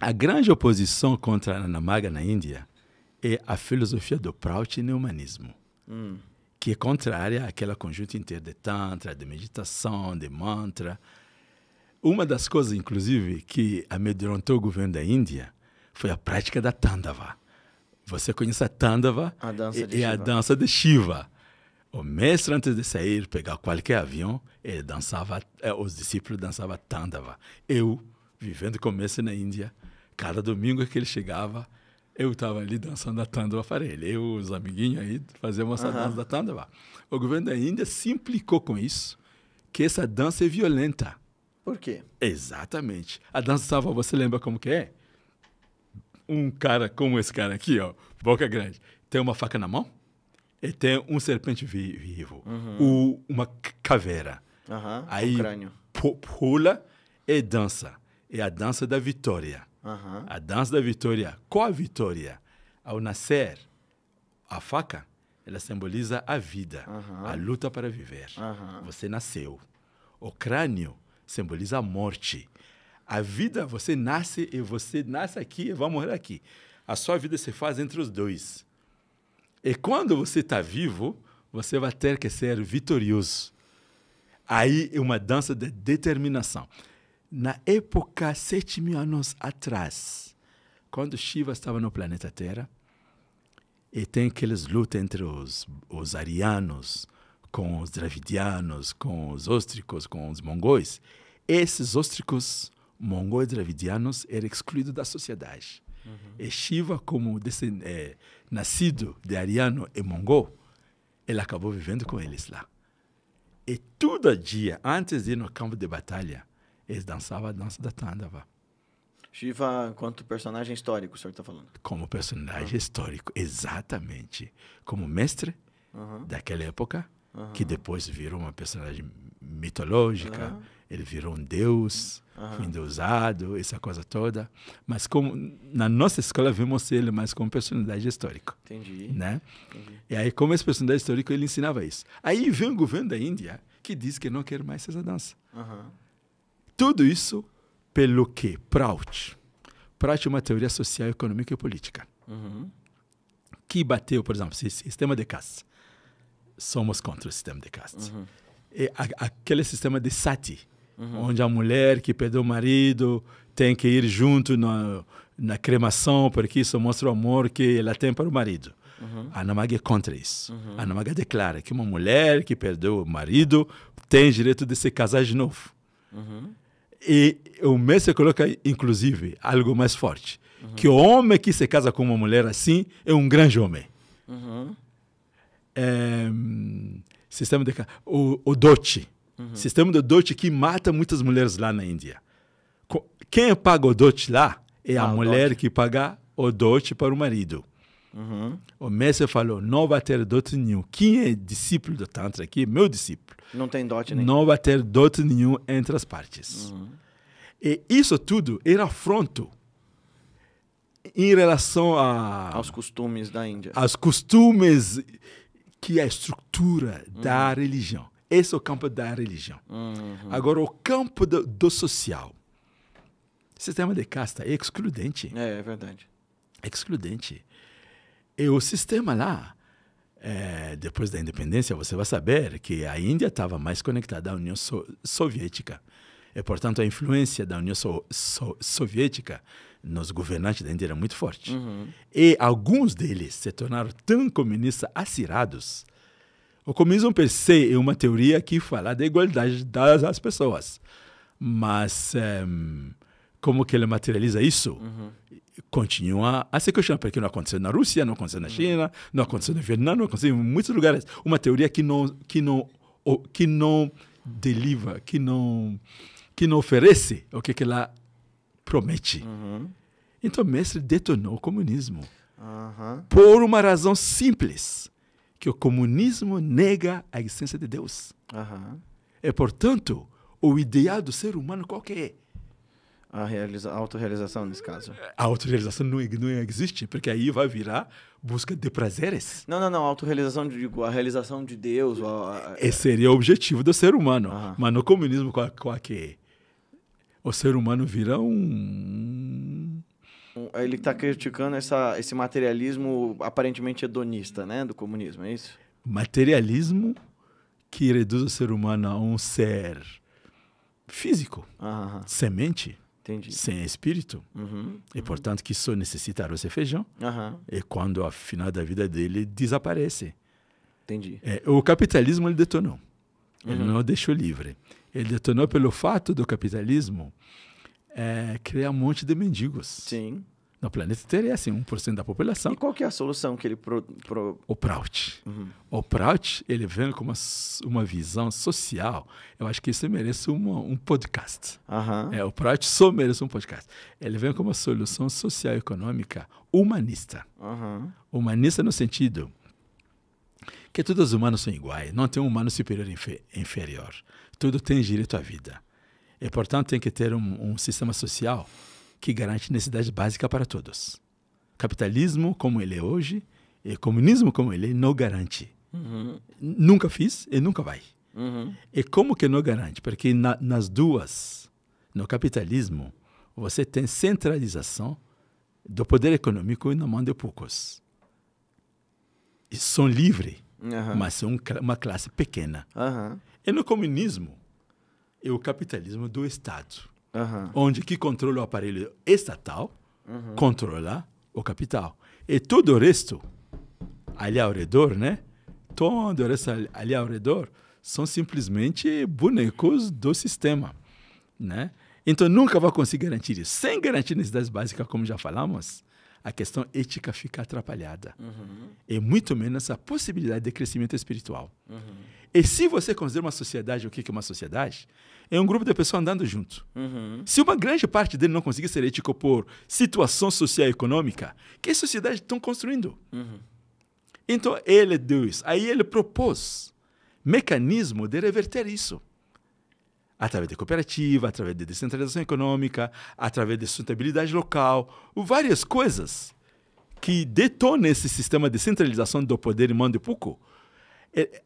A grande oposição contra a Nanda Marga na Índia é a filosofia do Prajnahumanismo, que é contrária àquela conjunto inteiro de Tantra, de meditação, de mantra. Uma das coisas, inclusive, que amedrontou o governo da Índia foi a prática da Tandava. Você conhece a Tandava? A dança de Shiva. A dança de Shiva. O mestre, antes de sair, pegar qualquer avião, ele dançava, os discípulos dançavam Tandava. Eu, vivendo como mestre na Índia, cada domingo que ele chegava, eu estava ali dançando a Tandava para ele. Eu, os amiguinhos aí, fazíamos essa dança da Tandava. O governo da Índia se implicou com isso, que essa dança é violenta. Por quê? Exatamente. A dança estava, você lembra como que é? Um cara como esse cara aqui, ó, boca grande, tem uma faca na mão, e tem um serpente vivo, uma caveira. Aí um crânio. Pula e dança. É a dança da vitória. A dança da vitória. Qual a vitória? Ao nascer, a faca, ela simboliza a vida, a luta para viver. Você nasceu. O crânio simboliza a morte. A vida, você nasce aqui e vai morrer aqui. A sua vida se faz entre os dois. E quando você está vivo, você vai ter que ser vitorioso. Aí é uma dança de determinação. Na época, 7.000 anos atrás, quando Shiva estava no planeta Terra, e tem aquelas lutas entre os arianos, com os dravidianos, com os óstricos, com os mongóis, esses óstricos, mongóis e dravidianos eram excluídos da sociedade. E Shiva, como nascido de ariano e mongol, ele acabou vivendo com eles lá. E todo dia, antes de ir no campo de batalha, eles dançavam a dança da Tandava. Shiva, enquanto personagem histórico, o senhor está falando? Como personagem histórico, exatamente. Como mestre daquela época, que depois virou uma personagem mitológica, ele virou um deus, foi endeusado, essa coisa toda. Mas como na nossa escola vimos ele mais como personagem histórico. Entendi. Né? E aí, como esse personagem histórico, ele ensinava isso. Aí vem o governo da Índia que diz que não quer mais essa dança. Tudo isso pelo quê? Prout é uma teoria social, econômica e política. Que bateu, por exemplo, sistema de castas. Somos contra o sistema de castas. E aquele sistema de sati, onde a mulher que perdeu o marido tem que ir junto na cremação, porque isso mostra o amor que ela tem para o marido. A Nanda Marga é contra isso. A Nanda Marga declara que uma mulher que perdeu o marido tem direito de se casar de novo. E o mestre coloca, inclusive, algo mais forte. Que o homem que se casa com uma mulher assim é um grande homem. Sistema de o dote. Sistema do dote que mata muitas mulheres lá na Índia. Quem paga o dote lá é a mulher que paga o dote para o marido. O mestre falou, não vai ter dote nenhum. Quem é discípulo do Tantra aqui, meu discípulo, não tem dote nenhum. Não vai ter dote nenhum entre as partes. E isso tudo era afronto. em relação aos costumes da Índia. Aos costumes, que é a estrutura da religião. Esse é o campo da religião. Agora, o campo do social. O sistema de casta é excludente. É verdade. É excludente. E o sistema lá, depois da independência, você vai saber que a Índia estava mais conectada à União Soviética. E, portanto, a influência da União Soviética nos governantes da Índia era muito forte. E alguns deles se tornaram tão comunistas acirados. O comunismo per se é uma teoria que fala da igualdade das pessoas. Mas como que ele materializa isso? Continua a se questionar, porque não aconteceu na Rússia, não aconteceu na China, não aconteceu no Vietnã, não aconteceu em muitos lugares. Uma teoria que não deliva, que não oferece o que ela promete. Então, o mestre detonou o comunismo. Por uma razão simples, que o comunismo nega a existência de Deus. E, portanto, o ideal do ser humano qual que é? A autorrealização, nesse caso. A autorrealização não existe, porque aí vai virar busca de prazeres. Não. A autorrealização, digo, a realização de Deus. Esse seria o objetivo do ser humano. Mas no comunismo, qual que é? O ser humano vira Ele está criticando esse materialismo aparentemente hedonista, né, do comunismo, é isso? Materialismo que reduz o ser humano a um ser físico, semente. Entendi. Sem espírito, e portanto que só necessita arroz e feijão, e quando ao final da vida dele desaparece. Entendi. O capitalismo ele detonou, ele não o deixou livre. Ele detonou pelo fato do capitalismo criar um monte de mendigos. Sim. No planeta teria assim 1% da população. E qual que é a solução que ele O Prout. O Prout, ele vem com uma visão social. Eu acho que isso merece um podcast. O Prout só merece um podcast. Ele vem com uma solução social e econômica humanista. Humanista no sentido que todos os humanos são iguais. Não tem um humano superior e inferior. Tudo tem direito à vida. E, portanto, tem que ter um sistema social que garante necessidade básica para todos. Capitalismo, como ele é hoje, e comunismo, como ele é, não garante. Nunca fiz e nunca vai. E como que não garante? Porque nas duas, no capitalismo, você tem centralização do poder econômico na mão de poucos. E são livres, mas são uma classe pequena. E no comunismo, é o capitalismo do Estado. Onde que controla o aparelho estatal, controla o capital. E todo o resto, ali ao redor, né? Todo o resto ali ao redor são simplesmente bonecos do sistema, né? Então, nunca vai conseguir garantir isso. Sem garantir necessidades básicas, como já falamos, a questão ética fica atrapalhada. E muito menos a possibilidade de crescimento espiritual. E se você considera uma sociedade, o que é uma sociedade? É um grupo de pessoas andando junto. Se uma grande parte dele não conseguir ser ético por situação social e econômica, que sociedade estão construindo? Então, ele deu isso. Aí ele propôs mecanismo de reverter isso. Através de cooperativa, através de descentralização econômica, através de sustentabilidade local, várias coisas que detonam esse sistema de centralização do poder em mão de pouco.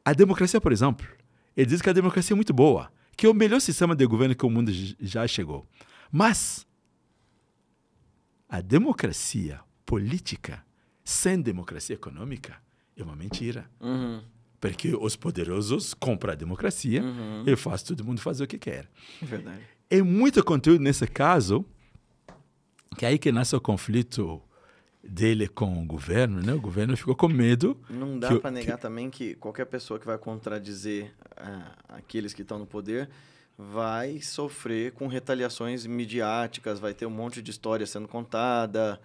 A democracia, por exemplo, ele diz que a democracia é muito boa, que é o melhor sistema de governo que o mundo já chegou. Mas a democracia política sem democracia econômica é uma mentira. Porque os poderosos compram a democracia e fazem todo mundo fazer o que quer. É verdade. É muito conteúdo nesse caso, que é aí que nasce o conflito dele com o governo, né? O governo ficou com medo. Não dá para negar também que qualquer pessoa que vai contradizer aqueles que estão no poder vai sofrer com retaliações midiáticas, vai ter um monte de história sendo contada.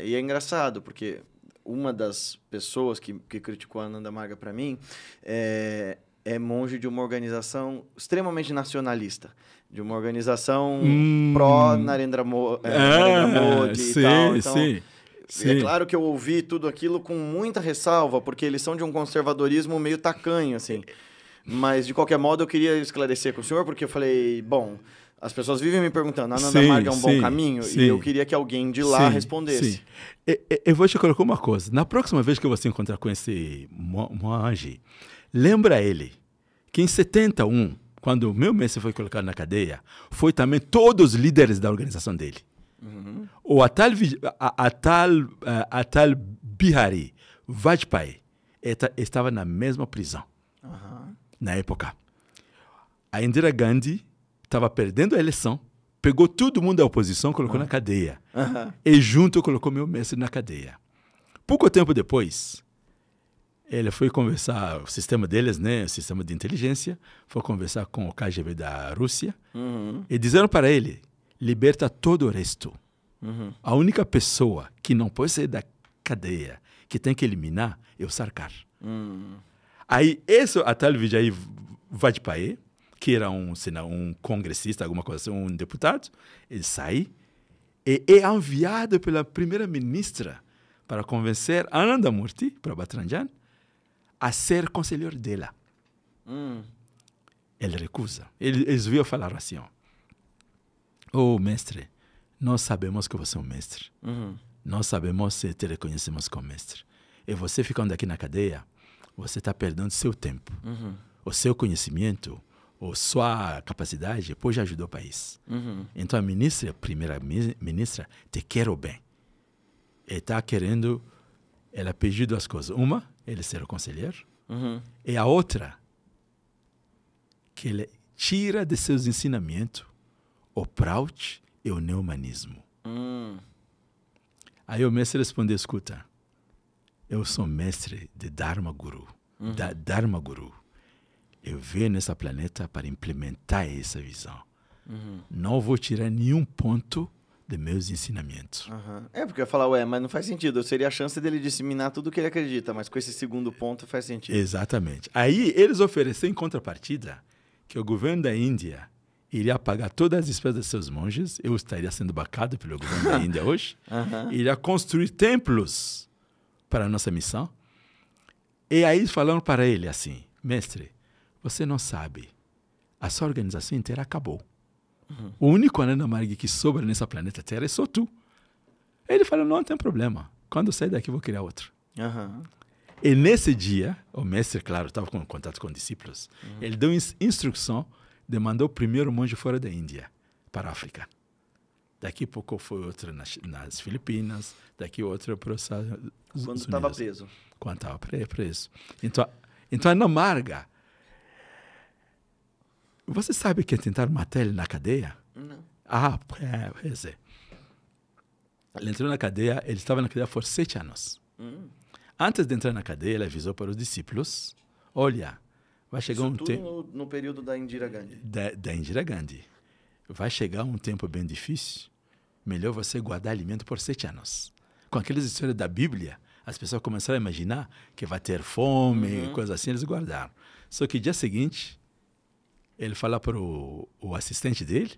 E é engraçado, porque uma das pessoas que criticou a Ananda Marga para mim é monge de uma organização extremamente nacionalista, de uma organização pró-Narendra Modi e tal. Então, sim. É claro que eu ouvi tudo aquilo com muita ressalva, porque eles são de um conservadorismo meio tacanho, assim. Mas, de qualquer modo, eu queria esclarecer com o senhor, porque eu falei, bom, As pessoas vivem me perguntando, Ananda Marga é um bom caminho? Sim. E eu queria que alguém de lá respondesse. Sim. Eu vou te colocar uma coisa. Na próxima vez que você encontrar com esse monge, lembra ele que em 71, quando o meu mestre foi colocado na cadeia, foi também todos os líderes da organização dele. O Atal Bihari Vajpayee estava na mesma prisão na época. A Indira Gandhi estava perdendo a eleição, pegou todo mundo da oposição, colocou na cadeia. E junto colocou meu mestre na cadeia. Pouco tempo depois, ele foi conversar, o sistema deles, né, o sistema de inteligência, foi conversar com o KGB da Rússia e disseram para ele, liberta todo o resto. A única pessoa que não pode sair da cadeia, que tem que eliminar, é o Sarkar. Aí, esse Atal Vijay Vajpayee, que era um congressista, alguma coisa assim, um deputado, ele sai e é enviado pela primeira-ministra para convencer Ananda Murti, Prabhatranjan, a ser conselheiro dela. Ele recusa. Eles viram falar assim, mestre, nós sabemos que você é um mestre. Nós sabemos que te reconhecemos como mestre. E você ficando aqui na cadeia, você está perdendo seu tempo. O seu conhecimento, ou sua capacidade pode ajudar o país. Então a primeira-ministra, te quer o bem. Ele está querendo, ela pediu duas coisas. Uma, ele ser o conselheiro. E a outra, que ele tira de seus ensinamentos o Prout e o neomanismo. Aí o mestre respondeu, escuta, eu sou mestre de Dharma Guru. Dharma Guru. Eu venho nessa planeta para implementar essa visão. Não vou tirar nenhum ponto de meus ensinamentos. É, porque eu ia falar, mas não faz sentido. Seria a chance dele disseminar tudo o que ele acredita, mas com esse segundo ponto faz sentido. Exatamente. Aí eles ofereceram em contrapartida que o governo da Índia iria pagar todas as despesas de seus monges, eu estaria sendo bancado pelo governo da Índia hoje, iria construir templos para a nossa missão. E aí falaram para ele assim, mestre, você não sabe, a sua organização inteira acabou. O único Ananda Marga que sobra nessa planeta Terra é só tu. Ele falou, não tem problema. Quando eu sair daqui, vou criar outro. E nesse dia, o mestre, claro, estava com contato com discípulos, ele deu instrução de mandar o primeiro monge fora da Índia, para a África. Daqui a pouco foi outro nas Filipinas, daqui outro para os Estados Unidos. Quando estava preso. Quando estava preso. Então Ananda Marga, você sabe que tentaram matar ele na cadeia? Não. Pois é. Ele entrou na cadeia, ele estava na cadeia por 7 anos. Antes de entrar na cadeia, ele avisou para os discípulos, olha, vai chegar um tempo... no período da Indira Gandhi. Da Indira Gandhi. Vai chegar um tempo bem difícil, melhor você guardar alimento por 7 anos. Com aquelas histórias da Bíblia, as pessoas começaram a imaginar que vai ter fome, coisas assim, eles guardaram. Só que dia seguinte, ele fala para o assistente dele,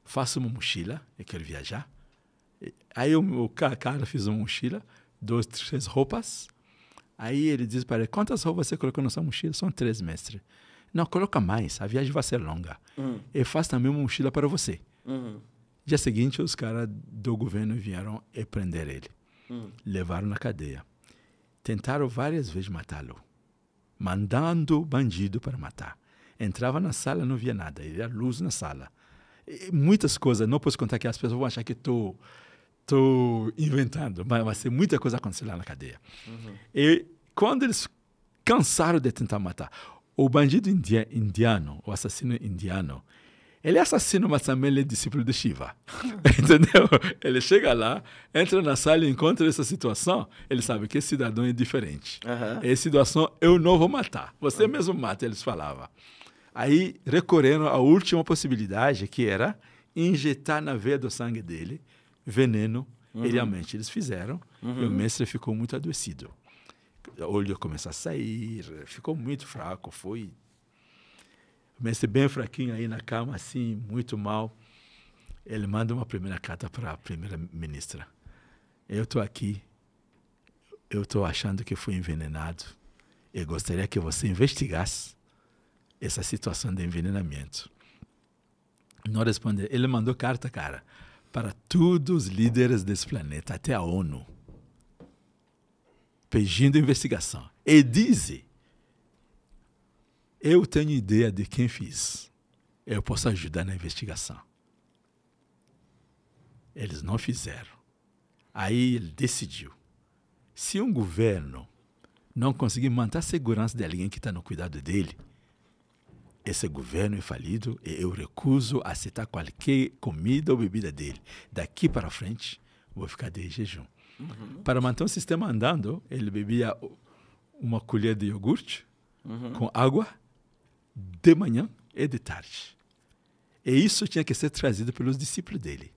faça uma mochila, eu quero viajar. Aí o cara fez uma mochila, 2, 3 roupas. Aí ele diz para ele, quantas roupas você colocou na sua mochila? São 3, mestre. Não, coloca mais, a viagem vai ser longa. E faz também uma mochila para você. Dia seguinte, os caras do governo vieram e prender ele. Levaram na cadeia. Tentaram várias vezes matá-lo, mandando bandido para matar. Entrava na sala, não via nada, era luz na sala. E muitas coisas, não posso contar que as pessoas vão achar que estou inventando, mas vai ser muita coisa acontecendo lá na cadeia. E quando eles cansaram de tentar matar, o bandido indiano, o assassino indiano, ele é assassino, mas também ele é discípulo de Shiva. Entendeu? Ele chega lá, entra na sala e encontra essa situação, ele sabe que esse cidadão é diferente. Essa situação eu não vou matar. Você mesmo mata, eles falavam. Aí recorreram à última possibilidade, que era injetar na veia do sangue dele veneno. E realmente eles fizeram. E o mestre ficou muito adoecido. O olho começou a sair, ficou muito fraco, foi... O mestre bem fraquinho aí na cama, assim, muito mal. Ele manda uma primeira carta para a primeira-ministra. Eu estou aqui, eu estou achando que fui envenenado. Eu gostaria que você investigasse essa situação de envenenamento. Não respondeu. Ele mandou carta, cara, para todos os líderes desse planeta, até a ONU, pedindo investigação. E diz, eu tenho ideia de quem fiz. Eu posso ajudar na investigação. Eles não fizeram. Aí ele decidiu. Se um governo não conseguir manter a segurança de alguém que está no cuidado dele, esse governo é falido e eu recuso a aceitar qualquer comida ou bebida dele. Daqui para frente, vou ficar de jejum. Para manter o sistema andando, ele bebia uma colher de iogurte com água de manhã e de tarde. E isso tinha que ser trazido pelos discípulos dele.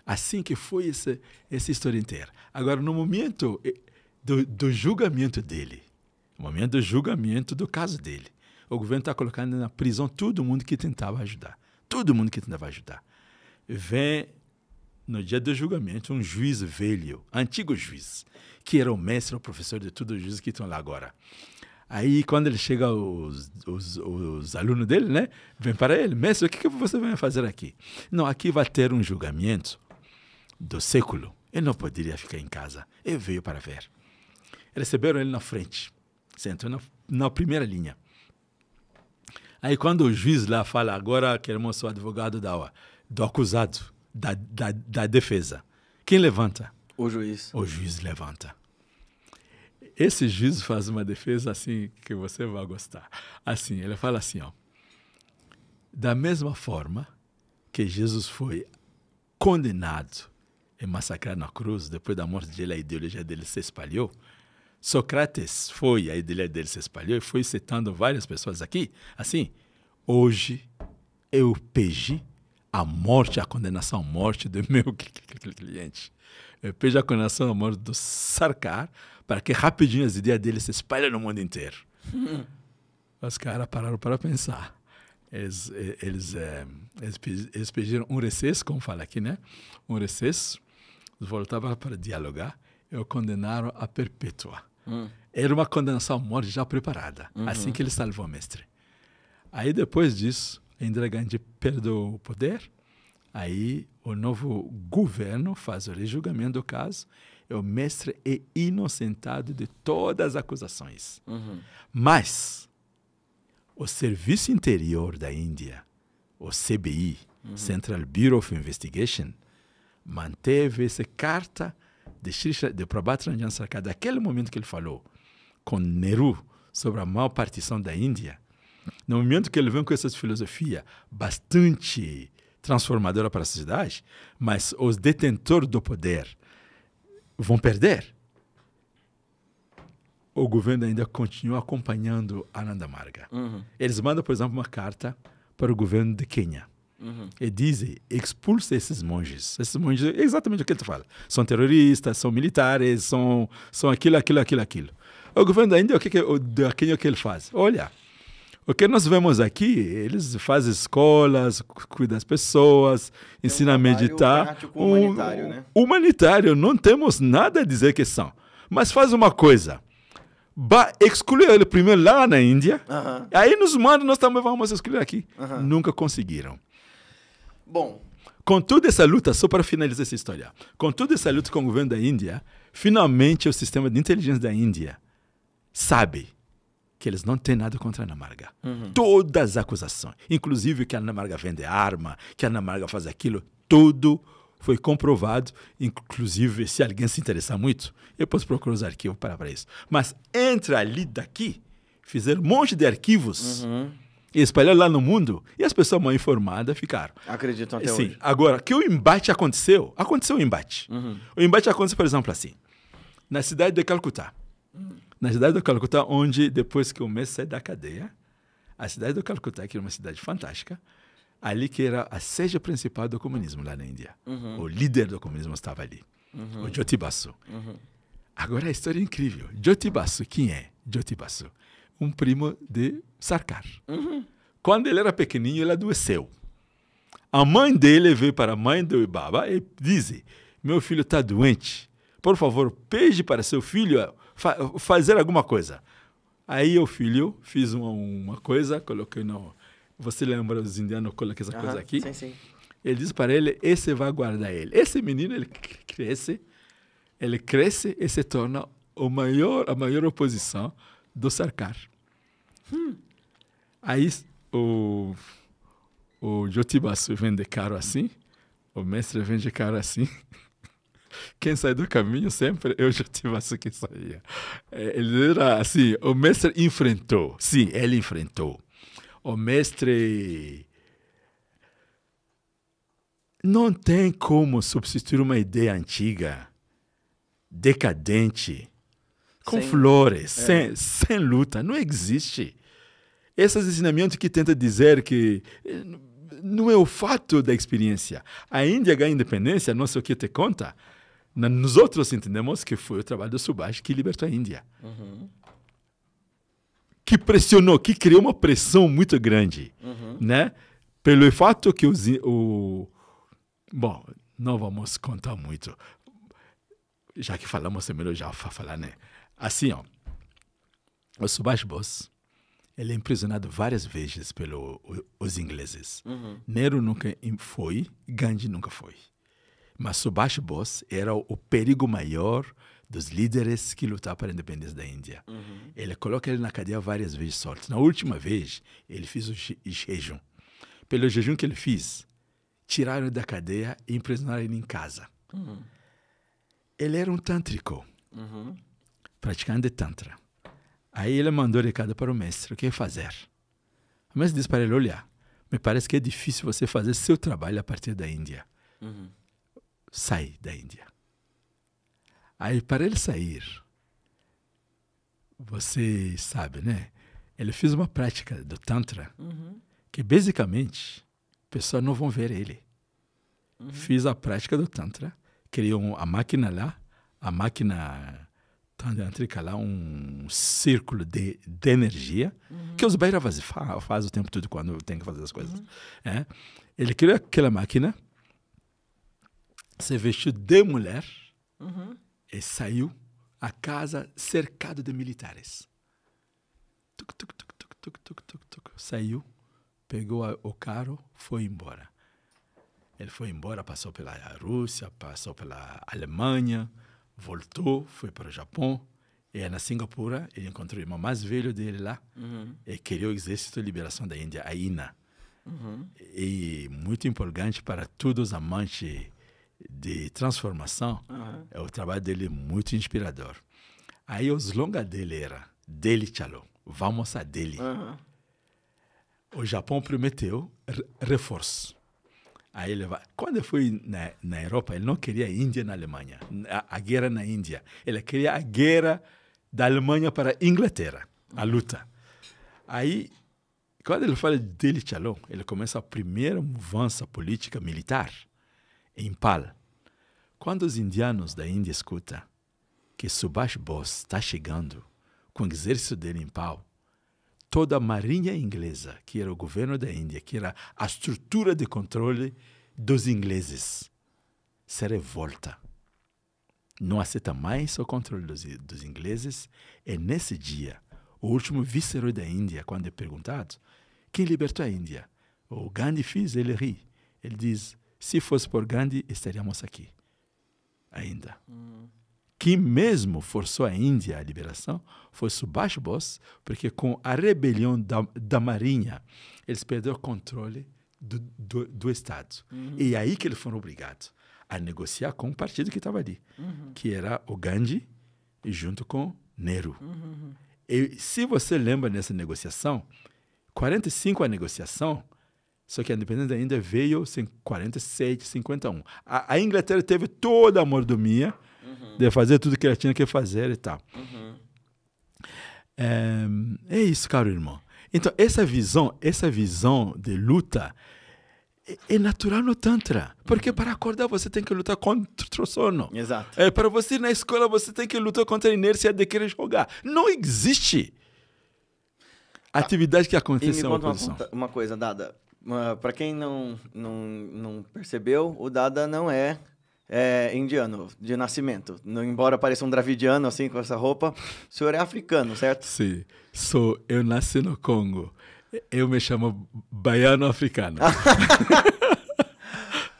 Assim que foi essa história inteira. Agora, no momento do julgamento dele, no momento do julgamento do caso dele, o governo está colocando na prisão todo mundo que tentava ajudar. Todo mundo que tentava ajudar. Vem, no dia do julgamento, um juiz velho, antigo juiz, que era o mestre, o professor de todos os juízes que estão lá agora. Aí, quando ele chega, os alunos dele, né, vem para ele, mestre, o que você vai fazer aqui? Não, aqui vai ter um julgamento do século. Ele não poderia ficar em casa. Ele veio para ver. Receberam ele na frente. Sentou na primeira linha. Aí, quando o juiz lá fala, agora queremos o advogado do acusado, da defesa. Quem levanta? O juiz. O juiz levanta. Esse juiz faz uma defesa assim que você vai gostar. Assim, ele fala assim, ó. Da mesma forma que Jesus foi condenado e massacrado na cruz, depois da morte dele, a ideologia dele se espalhou. Sócrates foi, a ideia dele se espalhou e foi citando várias pessoas aqui. Assim, hoje eu pedi a morte, a condenação à morte do meu cliente. Eu pedi a condenação à morte do Sarkar para que rapidinho as ideias dele se espalhem no mundo inteiro. Os caras pararam para pensar. Eles pediram um recesso, como fala aqui, né? Um recesso, voltavam para dialogar e o condenaram a perpétua. Era uma condenação à morte já preparada, assim que ele salvou o mestre. Aí, depois disso, Indira Gandhi perdeu o poder, aí o novo governo faz o rejulgamento do caso, e o mestre é inocentado de todas as acusações. Mas o Serviço Interior da Índia, o CBI, Central Bureau of Investigation, manteve essa carta de Prabhat Ranjan Sarkar, daquele momento que ele falou com Nehru sobre a malpartição da Índia, no momento que ele vem com essa filosofia bastante transformadora para a sociedade, mas os detentores do poder vão perder, o governo ainda continua acompanhando Ananda Marga. Eles mandam, por exemplo, uma carta para o governo de Quênia. E dizem, expulsa esses monges. Esses monges, é exatamente o que ele fala. São terroristas, são militares, são aquilo. O governo da Índia, da Quênia, o que ele faz? Olha, o que nós vemos aqui, eles fazem escolas, cuidam das pessoas, ensinam a meditar. Humanitário, né? Humanitário, não temos nada a dizer que são. Mas faz uma coisa. Excluiu ele primeiro lá na Índia, aí nos manda, nós também vamos excluir aqui. Nunca conseguiram. Bom, com toda essa luta, só para finalizar essa história, com toda essa luta com o governo da Índia, finalmente o sistema de inteligência da Índia sabe que eles não têm nada contra a Ananda Marga. Todas as acusações, inclusive que a Ananda Marga vende arma, que a Ananda Marga faz aquilo, tudo foi comprovado, inclusive se alguém se interessar muito, eu posso procurar os arquivos para isso. Mas entre ali daqui, fizeram um monte de arquivos e espalharam lá no mundo, e as pessoas mal informadas ficaram. Acreditam até hoje. Agora, que o embate aconteceu o embate. O embate aconteceu, por exemplo, assim, na cidade de Calcutá. Na cidade de Calcutá, onde depois que o mestre sai da cadeia, a cidade de Calcutá, que era uma cidade fantástica, ali que era a sede principal do comunismo lá na Índia. O líder do comunismo estava ali, o Jyoti Basu. Agora a história é incrível. Jyoti Basu, quem é Jyoti Basu? Um primo de Sarkar. Quando ele era pequenininho, ele adoeceu. A mãe dele veio para a mãe do Baba e disse, meu filho está doente, por favor, pede para seu filho fazer alguma coisa. Aí o filho fez uma coisa, coloquei Você lembra os indianos colocam essa coisa aqui? Sim, sim. Ele diz para ele, esse vai guardar ele. Esse menino, ele cresce e se torna a maior oposição do Sarkar. Aí o Jotibasu vende caro assim, o mestre vende caro assim. Quem sai do caminho sempre é o Jotibasu que saía. Ele era assim, o mestre enfrentou. Sim, ele enfrentou. O mestre não tem como substituir uma ideia antiga, decadente, com flores, sem luta. Não existe. Esses ensinamentos que tentam dizer que não é o fato da experiência. A Índia ganha independência, não sei o que te conta. Nós outros entendemos que foi o trabalho do Subhash que libertou a Índia. Que pressionou, que criou uma pressão muito grande, né? Pelo fato que bom, não vamos contar muito. Já que falamos, é melhor já falar, né? Assim, ó, o Subhash Bose, ele é impressionado várias vezes pelos ingleses. Nehru nunca foi, Gandhi nunca foi. Mas Subhash Bose era o perigo maior dos líderes que lutavam para a independência da Índia. Ele coloca ele na cadeia várias vezes solto. Na última vez, ele fez o jejum. Pelo jejum que ele fez, tiraram ele da cadeia e imprisionaram ele em casa. Ele era um tântrico, praticante de tantra. Aí ele mandou recado para o mestre, o que fazer? O mestre disse para ele, olha, me parece que é difícil você fazer seu trabalho a partir da Índia. Sai da Índia. Aí, para ele sair, você sabe, né? Ele fez uma prática do Tantra que, basicamente, pessoas não vão ver ele. Fiz a prática do Tantra, criou a máquina lá, a máquina tântrica lá, um círculo de energia, que os Bhairavas fazem o tempo todo quando tem que fazer as coisas. Ele criou aquela máquina, se vestiu de mulher e saiu a casa cercado de militares. Saiu, pegou o carro, foi embora. Ele foi embora, passou pela Rússia, passou pela Alemanha, voltou, foi para o Japão. E na Singapura, ele encontrou o irmão mais velho dele lá e criou o Exército de Liberação da Índia, a INA. E muito empolgante para todos os amantes de transformação, o trabalho dele é muito inspirador. Aí os longas dele era, Delhi Chalo, vamos a Delhi. O Japão prometeu reforço. Aí ele vai. Quando ele foi na Europa, ele não queria a Índia na Alemanha, a guerra na Índia. Ele queria a guerra da Alemanha para a Inglaterra, a luta. Aí, quando ele fala de Delhi Chalo, ele começa a primeira mudança política militar em Impal. Quando os indianos da Índia escutam que Subhash Bose está chegando com o exército dele em Impal, toda a marinha inglesa, que era o governo da Índia, que era a estrutura de controle dos ingleses, se revolta. Não aceita mais o controle dos ingleses. E nesse dia, o último vice-rei da Índia, quando é perguntado, quem libertou a Índia? O Gandhi fez, ele ri. Ele diz, se fosse por Gandhi, estaríamos aqui ainda. Quem mesmo forçou a Índia à liberação foi Subhash Bose, porque com a rebelião da Marinha, eles perderam o controle do Estado. E é aí que eles foram obrigados a negociar com o partido que estava ali, que era o Gandhi, junto com Nehru. E se você lembra nessa negociação, 45 a negociação, só que a independência da Índia veio em 47, 51. A Inglaterra teve toda a mordomia de fazer tudo que ela tinha que fazer e tal. É isso, caro irmão. Então, essa visão de luta é natural no Tantra. Porque para acordar você tem que lutar contra o sono. Exato. Para você ir na escola você tem que lutar contra a inércia de querer jogar. Não existe atividade que acontece na oposição. Uma coisa, Dada. Para quem não percebeu, o Dada não é indiano de nascimento. Embora pareça um dravidiano assim com essa roupa, o senhor é africano, certo? Sim. Eu nasci no Congo. Eu me chamo baiano africano.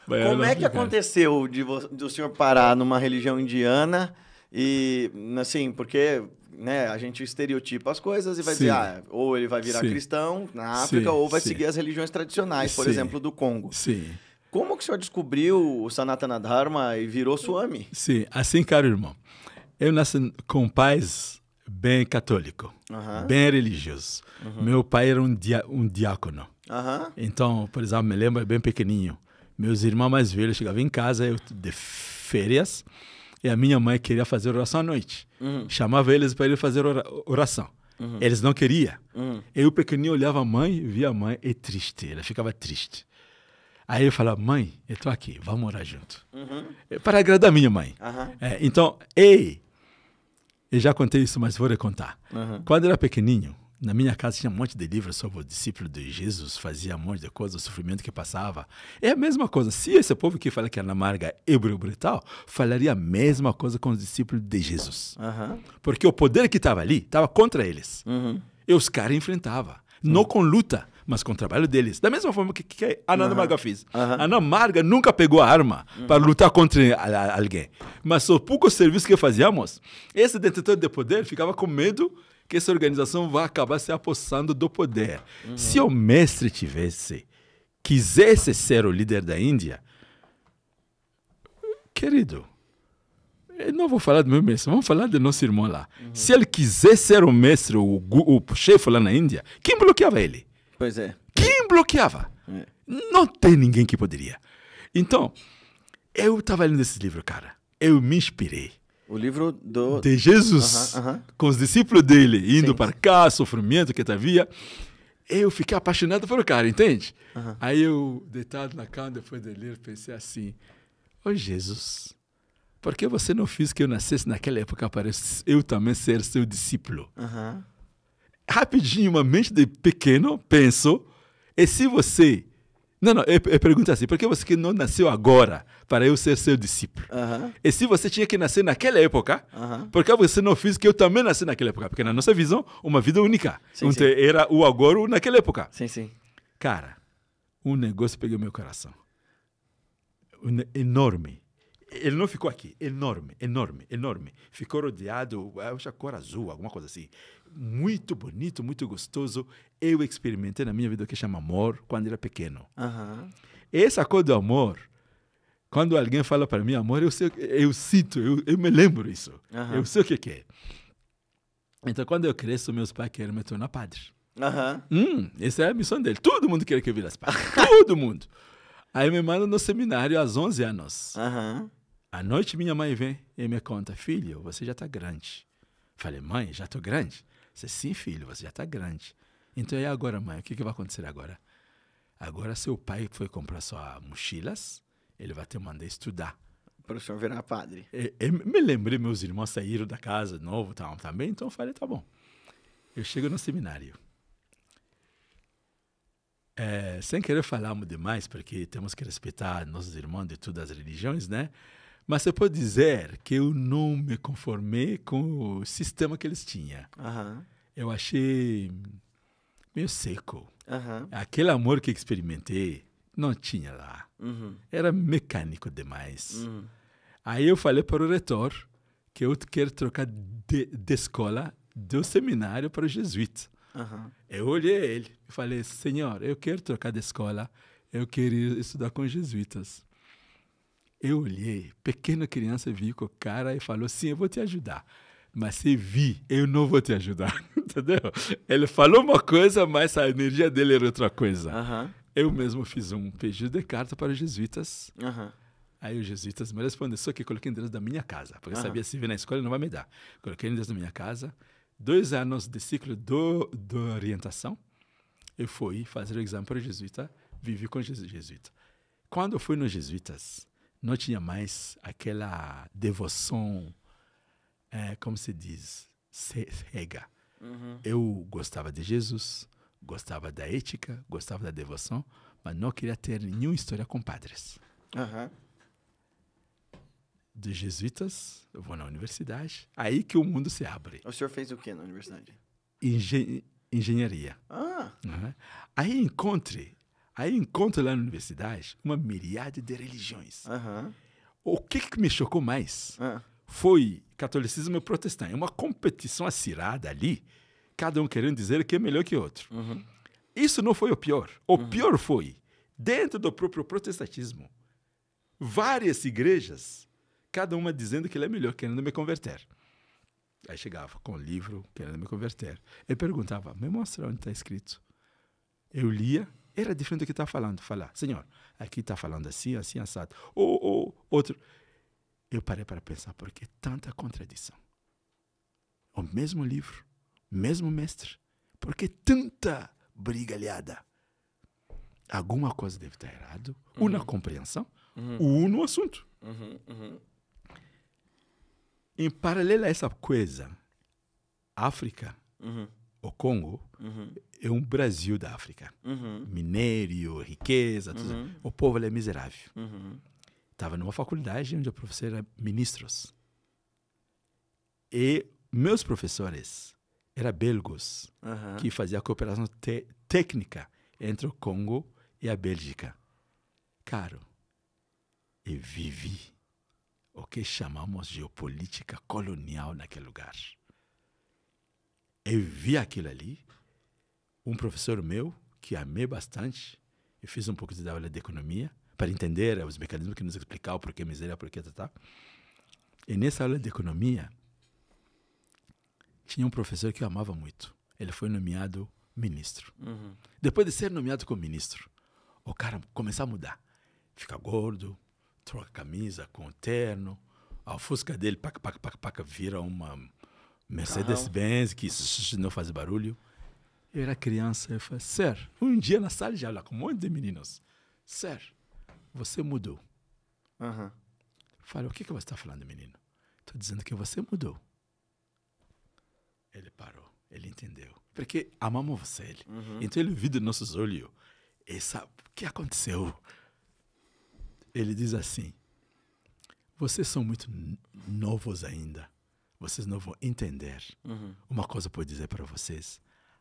Como é que aconteceu do senhor parar numa religião indiana e, assim, porque, né, a gente estereotipa as coisas e vai dizer, ou ele vai virar cristão na África ou vai seguir as religiões tradicionais, por exemplo, do Congo. Sim. Como que o senhor descobriu o Sanatana Dharma e virou Swami? Sim, assim, caro irmão. Eu nasci com pais bem católicos, bem religiosos. Meu pai era um diácono. Então, por exemplo, me lembro bem pequenininho. Meus irmãos mais velhos chegavam em casa de férias e a minha mãe queria fazer oração à noite. Chamava eles para ir fazer oração. Eles não queriam. Eu, pequenininho, olhava a mãe, via a mãe e triste. Ela ficava triste. Aí eu falava, mãe, eu estou aqui, vamos orar junto. Para agradar a minha mãe. Então, eu já contei isso, mas vou recontar. Quando eu era pequenininho, na minha casa tinha um monte de livros sobre o discípulo de Jesus, fazia um monte de coisas, o sofrimento que passava. É a mesma coisa. Se esse povo que fala que Ana Marga é hebreu brutal, falaria a mesma coisa com os discípulos de Jesus. Porque o poder que estava ali estava contra eles. E os caras enfrentavam. Não com luta, mas com o trabalho deles. Da mesma forma que a Ana Marga fez. A Ana Marga nunca pegou a arma para lutar contra alguém. Mas o pouco serviço que fazíamos, esse detentor de poder ficava com medo que essa organização vai acabar se apossando do poder. Se o mestre quisesse ser o líder da Índia, querido, eu não vou falar do meu mestre, vamos falar do nosso irmão lá. Se ele quisesse ser o mestre, o chefe lá na Índia, quem bloqueava ele? Pois é. Quem bloqueava? Não tem ninguém que poderia. Então, eu estava lendo esse livro, cara. Eu me inspirei. O livro de Jesus, com os discípulos dele, indo para cá, sofrimento que havia. Eu fiquei apaixonado por o cara, entende? Aí eu, deitado na cama, depois de ler, pensei assim, Jesus, por que você não fez que eu nascesse naquela época para eu também ser seu discípulo? Rapidinho, uma mente de pequeno, penso, e se você... Não, eu pergunto assim, por que você não nasceu agora para eu ser seu discípulo? E se você tinha que nascer naquela época, por que você não fez que eu também nasci naquela época? Porque na nossa visão, uma vida única. Então, era o agora ou naquela época. Sim. Cara, um negócio pegou meu coração. Enorme. Ele não ficou aqui. Enorme. Ficou rodeado, acho a cor azul, alguma coisa assim. Muito bonito, muito gostoso. Eu experimentei na minha vida o que chama amor quando era pequeno. Essa cor do amor, quando alguém fala para mim amor, eu sinto, eu me lembro isso. Eu sei o que é. Então, quando eu cresço, meus pais querem me tornar padre. Essa é a missão dele. Todo mundo quer que eu virasse padre. Todo mundo. Aí me mandam no seminário aos 11 anos. À noite, minha mãe vem e me conta, filho, você já está grande. Falei, mãe, já estou grande? Disse, sim, filho, você já está grande. Então, e agora, mãe? O que vai acontecer agora? Agora, seu pai foi comprar suas mochilas, ele vai te mandar estudar. Para o senhor virar padre. Me lembrei, meus irmãos saíram da casa de novo também, então eu falei, tá bom. Eu chego no seminário. Sem querer falarmos demais, porque temos que respeitar nossos irmãos de todas as religiões, né? Mas você pode dizer que eu não me conformei com o sistema que eles tinham. Eu achei meio seco. Aquele amor que experimentei não tinha lá. Era mecânico demais. Aí eu falei para o reitor que eu quero trocar de escola do seminário para o jesuíta. Eu olhei ele e falei, senhor, eu quero trocar de escola, eu quero estudar com os jesuítas. Eu olhei, pequena criança, vi com o cara e falou, sim, eu vou te ajudar. Mas se vi, eu não vou te ajudar, entendeu? Ele falou uma coisa, mas a energia dele era outra coisa. Eu mesmo fiz um pedido de carta para os jesuítas. Aí os jesuítas me responderam, só que coloquei endereço da minha casa, porque eu sabia se vir na escola não vai me dar. Coloquei endereço da minha casa, 2 anos de ciclo de orientação, eu fui fazer o exame para o jesuíta, vivi com o jesuíta. Quando eu fui nos jesuítas, não tinha mais aquela devoção, como se diz, cega. Eu gostava de Jesus, gostava da ética, gostava da devoção, mas não queria ter nenhuma história com padres. Dos jesuítas, eu vou na universidade, aí que o mundo se abre. O senhor fez o que na universidade? engenharia. Aí encontro lá na universidade uma miríade de religiões. O que me chocou mais foi catolicismo e protestante. É uma competição acirrada ali, cada um querendo dizer que é melhor que o outro. Isso não foi o pior. O pior foi, dentro do próprio protestantismo, várias igrejas, cada uma dizendo que ele é melhor, querendo me converter. Aí chegava com o livro, querendo me converter. Eu perguntava, me mostra onde está escrito. Eu lia, era diferente do que está falando. Falar, Senhor, aqui está falando assim, assim, assado. Ou outro. Eu parei para pensar, por que tanta contradição? O mesmo livro, mesmo mestre. Por que tanta brigalhada? Alguma coisa deve estar errado, ou na compreensão, ou no assunto. Em paralelo a essa coisa, África, o Congo, é um Brasil da África. Minério, riqueza, tudo. O povo é miserável. Estava numa faculdade onde o professor era ministros. E meus professores eram belgos, que faziam a cooperação técnica entre o Congo e a Bélgica. Caro, eu vivi o que chamamos de geopolítica colonial naquele lugar. Eu vi aquilo ali. Um professor meu, que amei bastante, eu fiz um pouco de aula de economia, para entender os mecanismos que nos explicavam por que miséria, por que tal. E nessa aula de economia, tinha um professor que eu amava muito. Ele foi nomeado ministro. Depois de ser nomeado como ministro, o cara começa a mudar. Fica gordo, troca a camisa com o terno, a fusca dele, paca, vira uma Mercedes-Benz que não faz barulho. Eu era criança, eu falei, Sir, um dia na sala de aula com um monte de meninos, Sir, você mudou. Falei, o que você está falando, menino? Estou dizendo que você mudou. Ele parou, ele entendeu. Porque amamos você. Então ele viu nos nossos olhos, e sabe o que aconteceu? Ele diz assim, vocês são muito novos ainda, vocês não vão entender. Uma coisa eu posso dizer para vocês,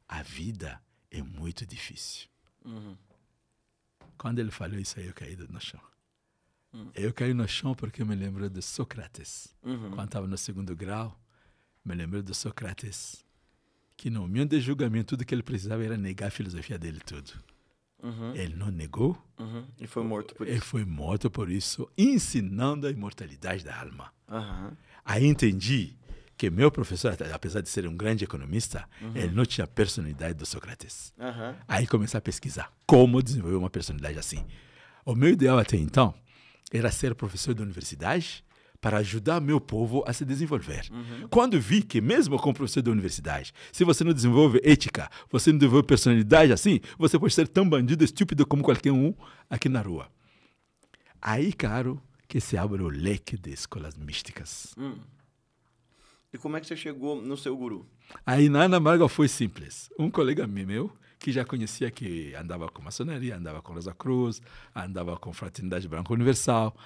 a vida é muito difícil. Quando ele falou isso aí, eu caí no chão. Eu caí no chão porque eu me lembro de Sócrates. Quando estava no 2º grau, me lembro de Sócrates, que no momento de julgamento, tudo que ele precisava era negar a filosofia dele tudo. Ele não negou. E foi morto por isso. Ele foi morto por isso, ensinando a imortalidade da alma. Aí entendi que meu professor, apesar de ser um grande economista, ele não tinha a personalidade do Sócrates. Aí comecei a pesquisar como desenvolver uma personalidade assim. O meu ideal até então era ser professor da universidade para ajudar meu povo a se desenvolver. Quando vi que mesmo como professor da universidade, se você não desenvolve ética, você não desenvolve personalidade assim, você pode ser tão bandido, estúpido como qualquer um aqui na rua. Aí, caro, que se abre o leque de escolas místicas. E como é que você chegou no seu guru? Aí na Ana Marga foi simples. Um colega meu, que já conhecia, que andava com maçonaria, andava com Rosa Cruz, andava com Fraternidade Branca Universal,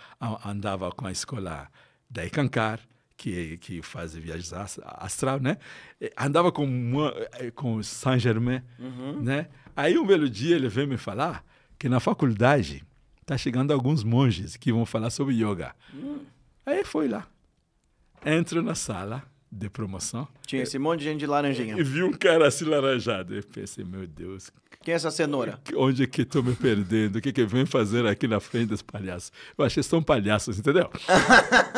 andava com a escola da Ikankar, que faz viagens astral, né? Andava com Saint-Germain, né? Aí um belo dia ele veio me falar que na faculdade está chegando alguns monges que vão falar sobre yoga. Aí foi lá. Entro na sala de promoção. Tinha esse monte de gente de laranjinha. E vi um cara assim laranjado. Eu pensei, meu Deus. Quem é essa cenoura? Onde é que estou me perdendo? O que vem fazer aqui na frente dos palhaços? Eu achei que são palhaços, entendeu?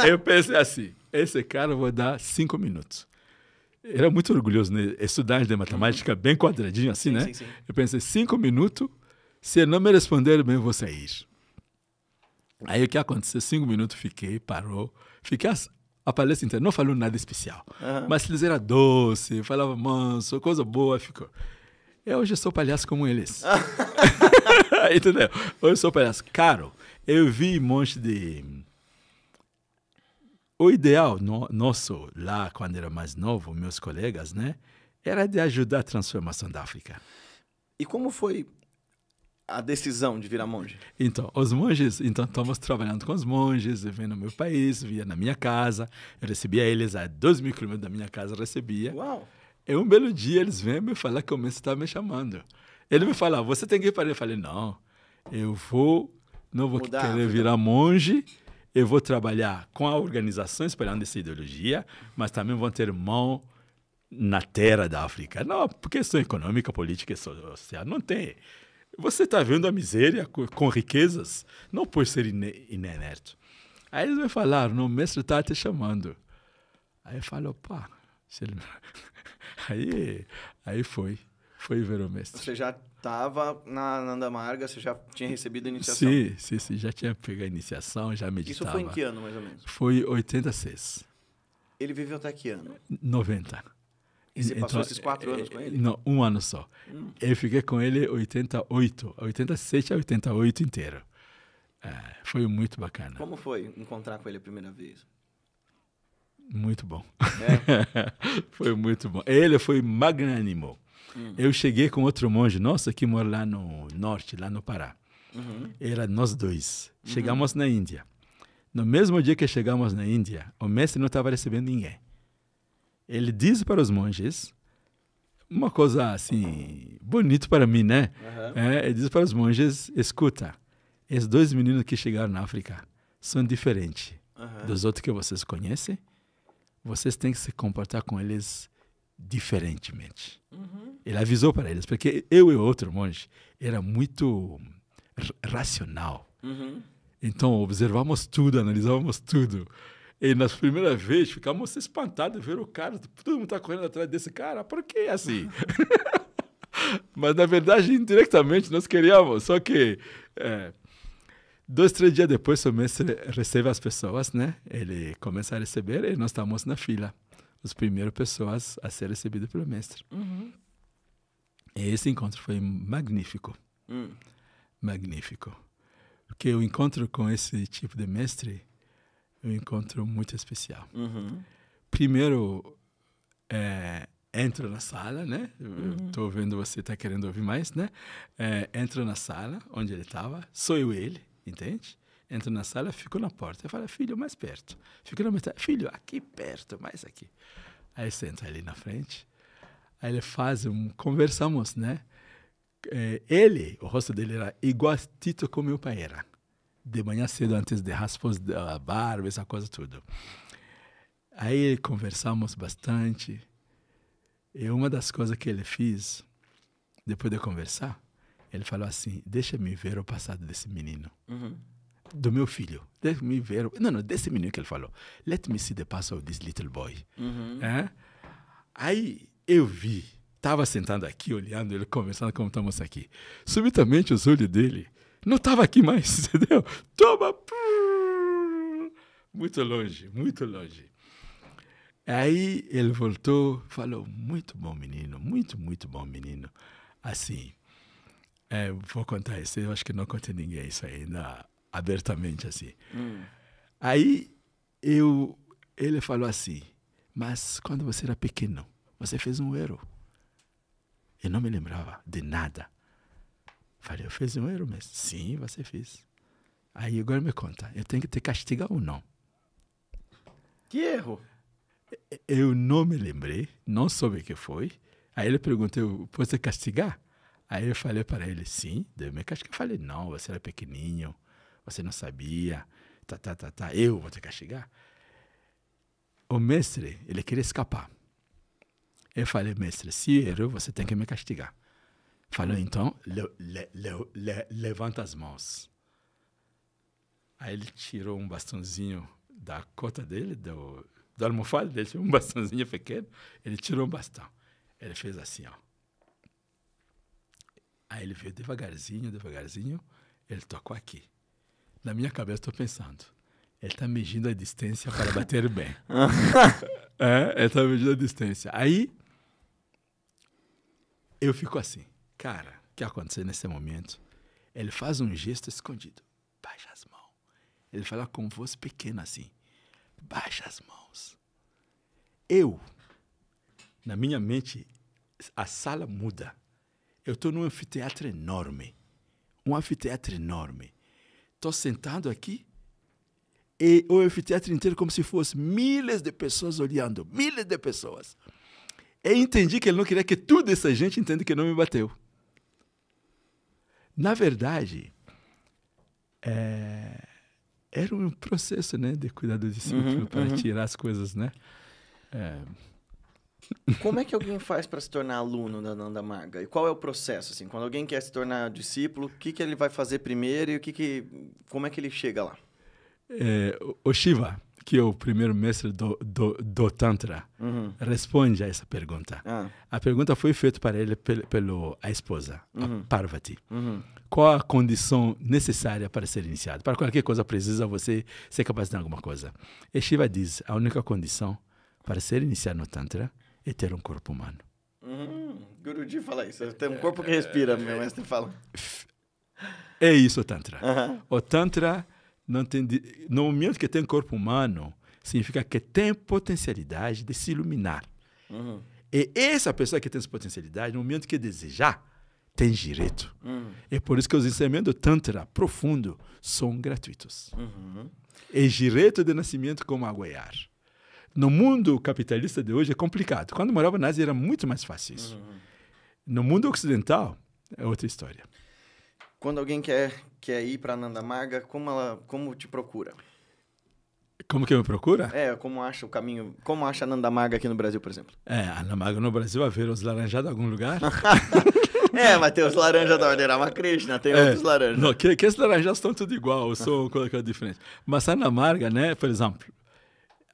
Eu pensei assim, esse cara eu vou dar 5 minutos. Era muito orgulhoso, né? Estudante de matemática, bem quadradinho assim, né? Sim. Eu pensei, 5 minutos, se ele não me responder bem, eu vou sair. Aí o que aconteceu? 5 minutos, parou. Fiquei a palestra inteira, não falou nada especial. Mas eles eram doce, falava manso, coisa boa, ficou. Eu hoje sou palhaço como eles. Entendeu? Hoje sou palhaço. Caro, eu vi um monte de... O ideal nosso lá, quando era mais novo, meus colegas, né? Era de ajudar a transformação da África. E como foi a decisão de virar monge? Então, os monges, estamos trabalhando com os monges, eu venho no meu país, via na minha casa, eu recebia eles a 2.000 quilômetros da minha casa, recebia. Uau! E um belo dia eles vêm me falar que o mestre está me chamando. Ele me fala, você tem que ir para ele. Eu falei, não vou Mudar, querer virar monge, eu vou trabalhar com a organização espalhando essa ideologia, mas também vou ter mão na terra da África. Não, por questão econômica, política e social, não tem. Você está vendo a miséria com riquezas, não por ser inerte. Aí eles me falaram, o mestre está te chamando. Aí eu falo, pá, aí foi ver o mestre. Você já estava na Ananda Marga, você já tinha recebido a iniciação? Sim, já tinha pegado a iniciação, já meditava. Isso foi em que ano, mais ou menos? Foi 86. Ele viveu até que ano? 90. E você passou esses 4 anos com ele? Não, 1 ano só. Eu fiquei com ele 87 a 88 inteiro. Foi muito bacana. Como foi encontrar com ele a primeira vez? Muito bom. É? Foi muito bom. Ele foi magnânimo. Eu cheguei com outro monge nosso que mora lá no norte, lá no Pará. Era nós dois. Chegamos na Índia. No mesmo dia que chegamos na Índia, o mestre não estava recebendo ninguém. Ele diz para os monges, uma coisa assim, bonito para mim, né? Ele diz para os monges, escuta, esses 2 meninos que chegaram na África são diferentes dos outros que vocês conhecem. Vocês têm que se comportar com eles diferentemente. Ele avisou para eles, porque eu e o outro monge era muito racional. Então, observamos tudo, analisávamos tudo. E nas primeiras vezes, ficamos espantados de ver o cara, todo mundo está correndo atrás desse cara, por que assim? Mas, na verdade, indiretamente, nós queríamos, só que 2, 3 dias depois, o mestre recebe as pessoas, né? Ele começa a receber e nós estamos na fila. As primeiras pessoas a ser recebidas pelo mestre. E esse encontro foi magnífico. Magnífico. Porque o encontro com esse tipo de mestre é um encontro muito especial. Primeiro, entro na sala, né? Estou vendo você está querendo ouvir mais, né? Entro na sala onde ele estava, sou eu e ele, entende? Entro na sala, fico na porta. Eu falo, filho, mais perto. Fico na metade, filho, aqui perto, mais aqui. Aí senta ali na frente. Aí ele faz, conversamos, né? O rosto dele era igualito como meu pai era. De manhã cedo, antes de raspas da barba, essa coisa tudo. Aí conversamos bastante. E uma das coisas que ele fez, depois de conversar, ele falou assim, deixa-me ver o passado desse menino. Do meu filho. Deixa-me ver... Não, desse menino que ele falou. Let me see the past of this little boy. Aí eu vi, estava sentado aqui, olhando ele, conversando como estamos aqui. Subitamente, os olhos dele não estavam aqui mais, entendeu? Toma! Muito longe, muito longe. Aí ele voltou, falou, muito bom menino, muito, muito bom menino. Assim, vou contar isso, eu acho que não contei ninguém isso ainda abertamente assim. Aí ele falou assim, mas quando você era pequeno, você fez um erro. Eu não me lembrava de nada. Falei, eu fiz um erro mesmo. Sim, você fez. Aí agora me conta, eu tenho que te castigar ou não? Que erro? Eu não me lembrei, não soube o que foi. Aí ele perguntou, posso te castigar? Aí eu falei para ele, sim, deve me castigar. Eu falei, não, você era pequenininho, você não sabia, eu vou te castigar. O mestre, ele queria escapar. Eu falei, mestre, se errou, você tem que me castigar. Falou, então, levanta as mãos. Aí ele tirou um bastãozinho da cota dele, do almofada dele, tinha um bastãozinho pequeno. Ele tirou um bastão. Ele fez assim, ó. Aí ele veio devagarzinho, ele tocou aqui. Na minha cabeça, estou pensando, ele está medindo a distância para bater bem. Ele está medindo a distância. Aí, eu fico assim, cara, o que aconteceu nesse momento? Ele faz um gesto escondido. Baixa as mãos. Ele fala com voz pequena assim. Baixa as mãos. Na minha mente, a sala muda. Eu estou num anfiteatro enorme. Estou sentado aqui e o anfiteatro inteiro como se fosse milhares de pessoas olhando. E entendi que ele não queria que toda essa gente entenda que não me bateu. Na verdade, era um processo, né, de cuidar do discípulo para tirar as coisas, né? Como é que alguém faz para se tornar aluno da Nanda Marga? E qual é o processo? Assim, quando alguém quer se tornar discípulo, o que ele vai fazer primeiro e como é que ele chega lá? O Shiva, que é o primeiro mestre do Tantra, responde a essa pergunta. A pergunta foi feita para ele pela esposa, a Parvati. Qual a condição necessária para ser iniciado? Para qualquer coisa precisa você ser capaz de alguma coisa. E Shiva diz, a única condição para ser iniciado no Tantra é ter um corpo humano. Guruji fala isso. Tem um corpo que respira, meu mestre fala. É isso o Tantra. O Tantra, não tem, no momento que tem corpo humano, significa que tem potencialidade de se iluminar. E essa pessoa que tem essa potencialidade, no momento que desejar, tem direito. É por isso que os ensinamentos do Tantra profundo são gratuitos. É direito de nascimento como aguiar. No mundo capitalista de hoje é complicado. Quando morava na Ásia era muito mais fácil isso. No mundo ocidental é outra história. Quando alguém quer ir para Nanda Marga, como te procura? Como que me procura? Como acha o caminho, como acha a Nanda Marga aqui no Brasil, por exemplo? A Nanda Marga no Brasil, vai ver os laranjados em algum lugar? Mas tem os laranjas da Ordem Ramakrishna, tem outros laranjas. Não, que esses laranjas estão tudo igual, são colocado diferente. Mas a Nanda Marga, né, por exemplo,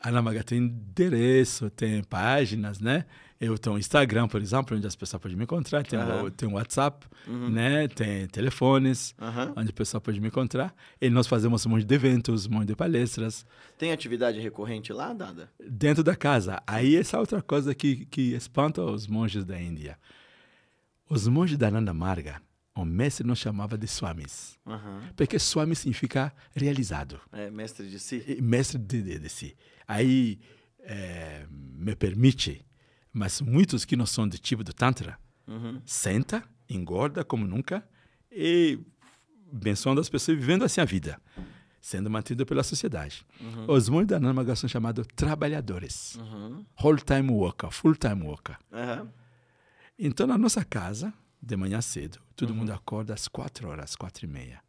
a Nanda Marga tem endereço, tem páginas, né? Eu tenho um Instagram, por exemplo, onde as pessoas podem me encontrar. Tem um WhatsApp, né? Tem telefones, onde a pessoa pode me encontrar. E nós fazemos um monte de eventos, um monte de palestras. Tem atividade recorrente lá, Dada? Dentro da casa. Aí essa é outra coisa que espanta os monges da Índia. Os monges da Nanda Marga, o mestre nos chamava de swamis. Porque swami significa realizado. Mestre de si. Mestre de si. Aí me permite... Mas muitos que não são do tipo do Tantra, senta, engorda como nunca e abençoando as pessoas vivendo assim a vida, sendo mantido pela sociedade. Os monges da Nanda Marga são chamados trabalhadores. Whole-time worker, full-time worker. Então, na nossa casa, de manhã cedo, todo mundo acorda às 4 horas, 4h30.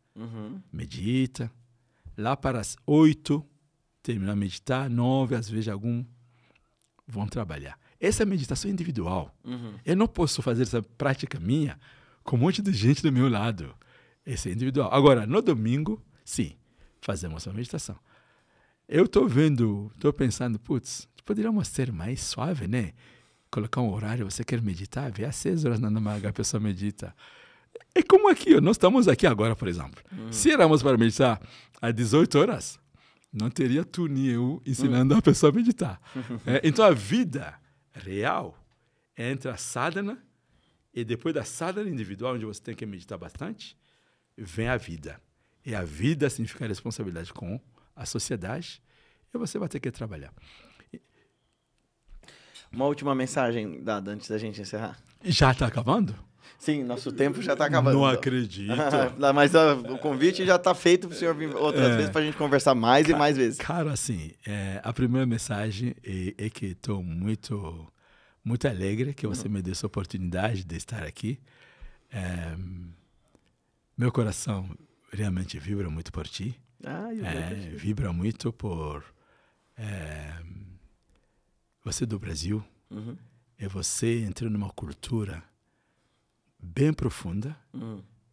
Medita. Lá para as 8, termina de meditar. 9, às vezes, alguns vão trabalhar. Essa é a meditação individual. Eu não posso fazer essa prática minha com um monte de gente do meu lado. Essa é individual. Agora, no domingo, sim, fazemos uma meditação. Eu estou pensando, poderíamos ser mais suave, né? Colocar um horário, você quer meditar? Vê às 6 horas na Nanda Marga, a pessoa medita. É como aqui, nós estamos aqui agora, por exemplo. Se éramos para meditar às 18 horas, não teria tu nem eu ensinando a pessoa a meditar. Então, a vida real entre a sadhana e depois da sadhana individual, onde você tem que meditar bastante, vem a vida. E a vida significa responsabilidade com a sociedade e você vai ter que trabalhar. Uma última mensagem, Dada, antes da gente encerrar. Já está acabando? Sim, nosso tempo já está acabando. Não acredito. Mas o convite já está feito para o senhor vir outras vezes para a gente conversar mais e mais vezes. Cara, assim, a primeira mensagem é que estou muito, muito alegre que você me deu essa oportunidade de estar aqui. Meu coração realmente vibra muito por ti. Vibra muito por você do Brasil. E você entrou numa cultura bem profunda,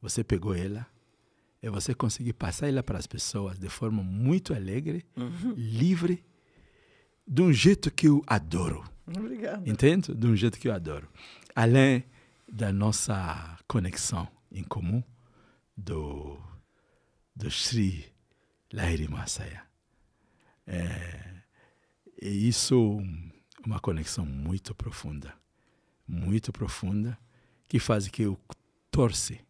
você pegou ela e você conseguiu passar ela para as pessoas de forma muito alegre, livre, de um jeito que eu adoro. Obrigado. Entende? De um jeito que eu adoro. Além da nossa conexão em comum do Sri Lahiri Mahasaya. E isso é uma conexão muito profunda, que faz que eu torce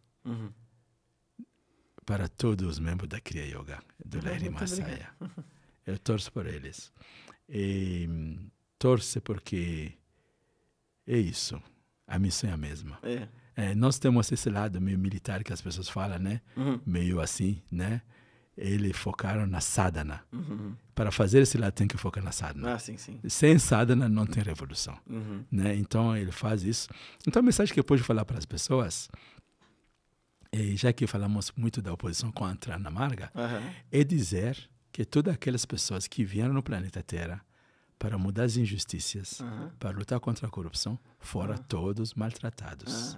para todos os membros da Kriya Yoga, do Lahiri Mahasaya. Eu torço por eles. E torço porque é isso. A missão é a mesma. Nós temos esse lado meio militar que as pessoas falam, né? Meio assim, né? eles focaram na sadhana. Para fazer esse lado, tem que focar na sadhana. Sim, sim. Sem sadhana, não tem revolução. Né? Então, ele faz isso. Então, a mensagem que eu pude falar para as pessoas, e já que falamos muito da oposição contra a Ana Marga, é dizer que todas aquelas pessoas que vieram no planeta Terra para mudar as injustiças, para lutar contra a corrupção, foram todos maltratados.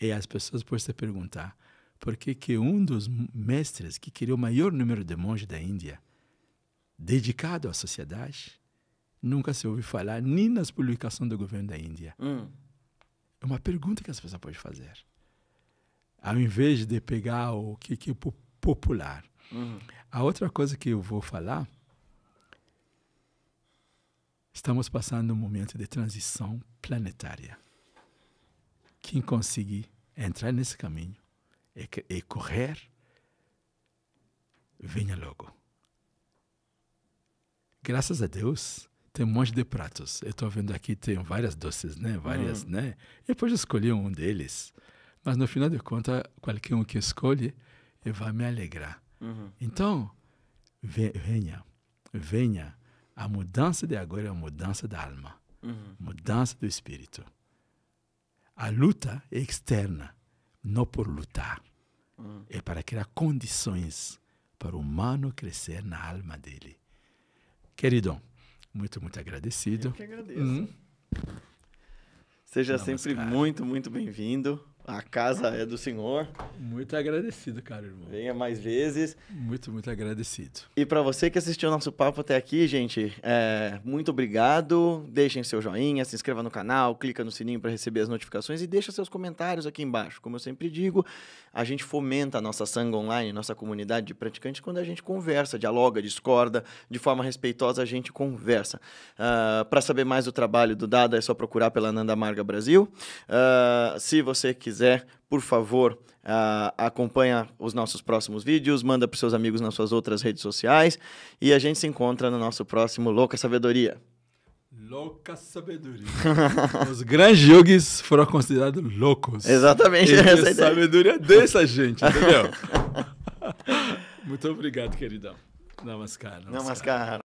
E as pessoas podem se perguntar por que um dos mestres que criou o maior número de monges da Índia, dedicado à sociedade, nunca se ouviu falar nem nas publicações do governo da Índia. É uma pergunta que as pessoas podem fazer. Ao invés de pegar o que é popular. A outra coisa que eu vou falar, estamos passando um momento de transição planetária. Quem conseguir entrar nesse caminho e correr, venha logo. Graças a Deus, tem um monte de pratos. Eu estou vendo aqui, tem várias doces, né? Várias, né? E depois eu escolhi um deles. Mas no final de contas, qualquer um que escolhe, vai me alegrar. Então, venha. A mudança de agora é a mudança da alma. Mudança do espírito. A luta é externa, não por lutar. É para criar condições para o humano crescer na alma dele. Querido, muito agradecido. Eu que agradeço. Seja sempre muito bem-vindo. A casa é do senhor. Muito agradecido, caro irmão. Venha mais vezes. Muito agradecido. E para você que assistiu nosso papo até aqui, gente, muito obrigado. Deixem seu joinha, se inscreva no canal, clica no sininho para receber as notificações e deixa seus comentários aqui embaixo. Como eu sempre digo, a gente fomenta a nossa Sangha Online, nossa comunidade de praticantes, quando a gente conversa, dialoga, discorda, de forma respeitosa a gente conversa. Para saber mais do trabalho do Dada, é só procurar pela Ananda Marga Brasil. Se você quiser, por favor, acompanha os nossos próximos vídeos, manda para os seus amigos nas suas outras redes sociais e a gente se encontra no nosso próximo Louca Sabedoria. Louca Sabedoria. Os grandes yogis foram considerados loucos. Exatamente. Essa sabedoria dessa gente, entendeu? Muito obrigado, queridão. Namaskar. Namaskar.